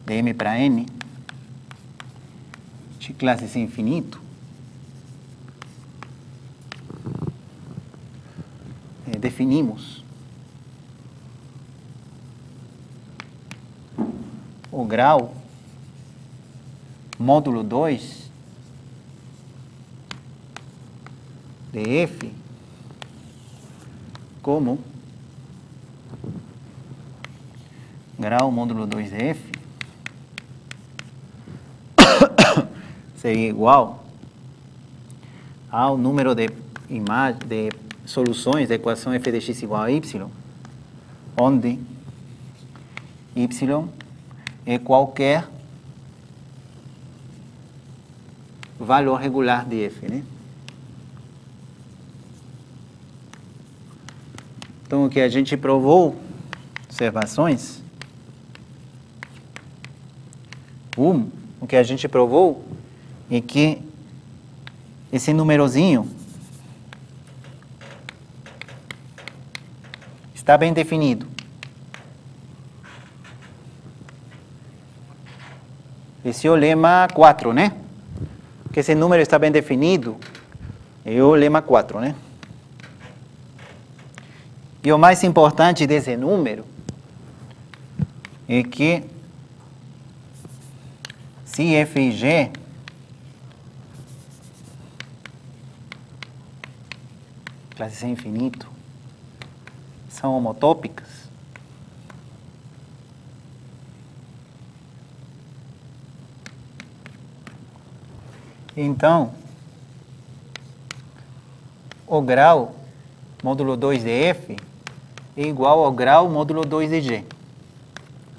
de M para N de classe sem infinito, definimos o grau módulo 2 de f como grau módulo 2 de f seria igual ao número de soluções da equação f de x igual a y, onde y é qualquer valor regular de f, né? Então, o que a gente provou, observações, o que a gente provou é que esse numerozinho está bem definido. Esse é o lema 4, né? Que esse número está bem definido é o lema 4, né? E o mais importante desse número é que se f e g classe C infinito são homotópicas, então o grau módulo 2 de f é igual ao grau módulo 2 de g.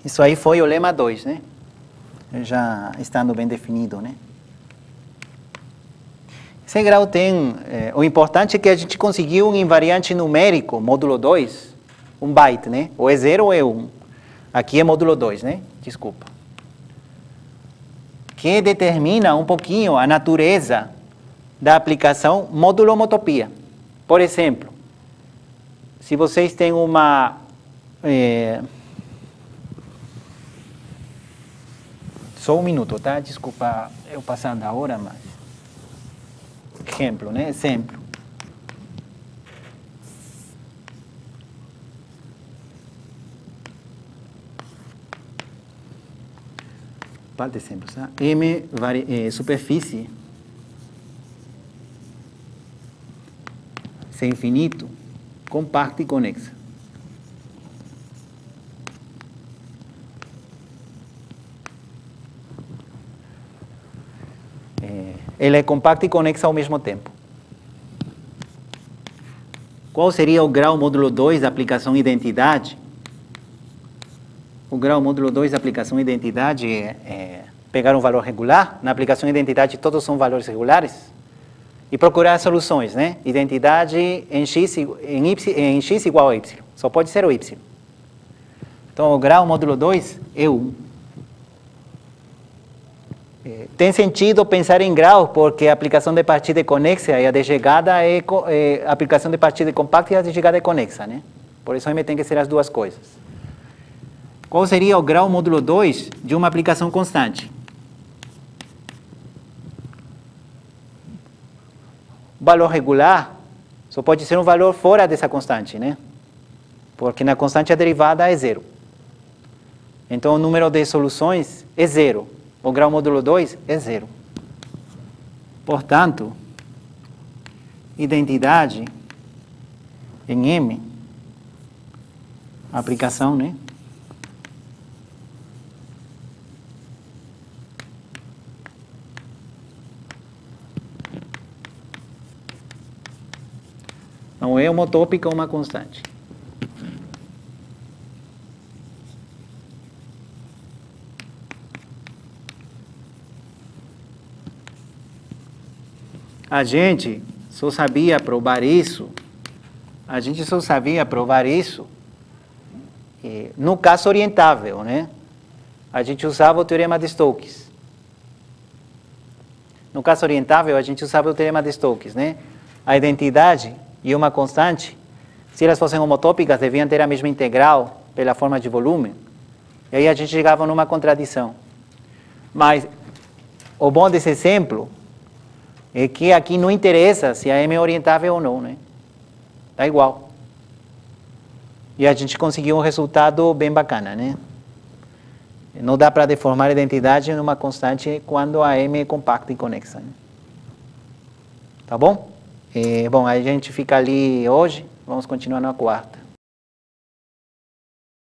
Isso aí foi o lema 2, né? Já estando bem definido, né? Esse grau tem... o importante é que a gente conseguiu um invariante numérico, módulo 2, um byte, né? Ou é 0 ou é 1. Aqui é módulo 2, né? Desculpa. Que determina um pouquinho a natureza da aplicação módulo-homotopia. Por exemplo, se vocês têm uma... Só um minuto, tá? Desculpa eu passar da hora, mas... Exemplo, né? Exemplo. Par de exemplos, tá? M superfície C infinito compacta e conexa. Ela é compacta e conexa ao mesmo tempo. Qual seria o grau módulo 2 da aplicação identidade? O grau módulo 2 da aplicação identidade é pegar um valor regular. Na aplicação identidade todos são valores regulares. E procurar soluções, né? Identidade em x igual a y. Só pode ser o y. Então, o grau módulo 2 é 1. Tem sentido pensar em grau, porque a aplicação de partida é conexa e a de chegada é a aplicação de partida é compacta e a de chegada é conexa, né? Por isso, tem que ser as duas coisas. Qual seria o grau módulo 2 de uma aplicação constante? O valor regular só pode ser um valor fora dessa constante, né? Porque na constante a derivada é 0. Então, o número de soluções é 0. O grau módulo 2 é 0. Portanto, identidade em M, aplicação, né? Não é homotópica ou uma constante. A gente só sabia provar isso. No caso orientável, né? A gente usava o teorema de Stokes. No caso orientável, a gente usava o teorema de Stokes, né? A identidade e uma constante, se elas fossem homotópicas, deviam ter a mesma integral pela forma de volume. E aí a gente chegava numa contradição. Mas o bom desse exemplo é que aqui não interessa se a M é orientável ou não, né? Tá igual. E a gente conseguiu um resultado bem bacana, né? Não dá para deformar a identidade numa constante quando a M é compacta e conexa, né? Tá bom? Bom, a gente fica ali hoje, vamos continuar na quarta.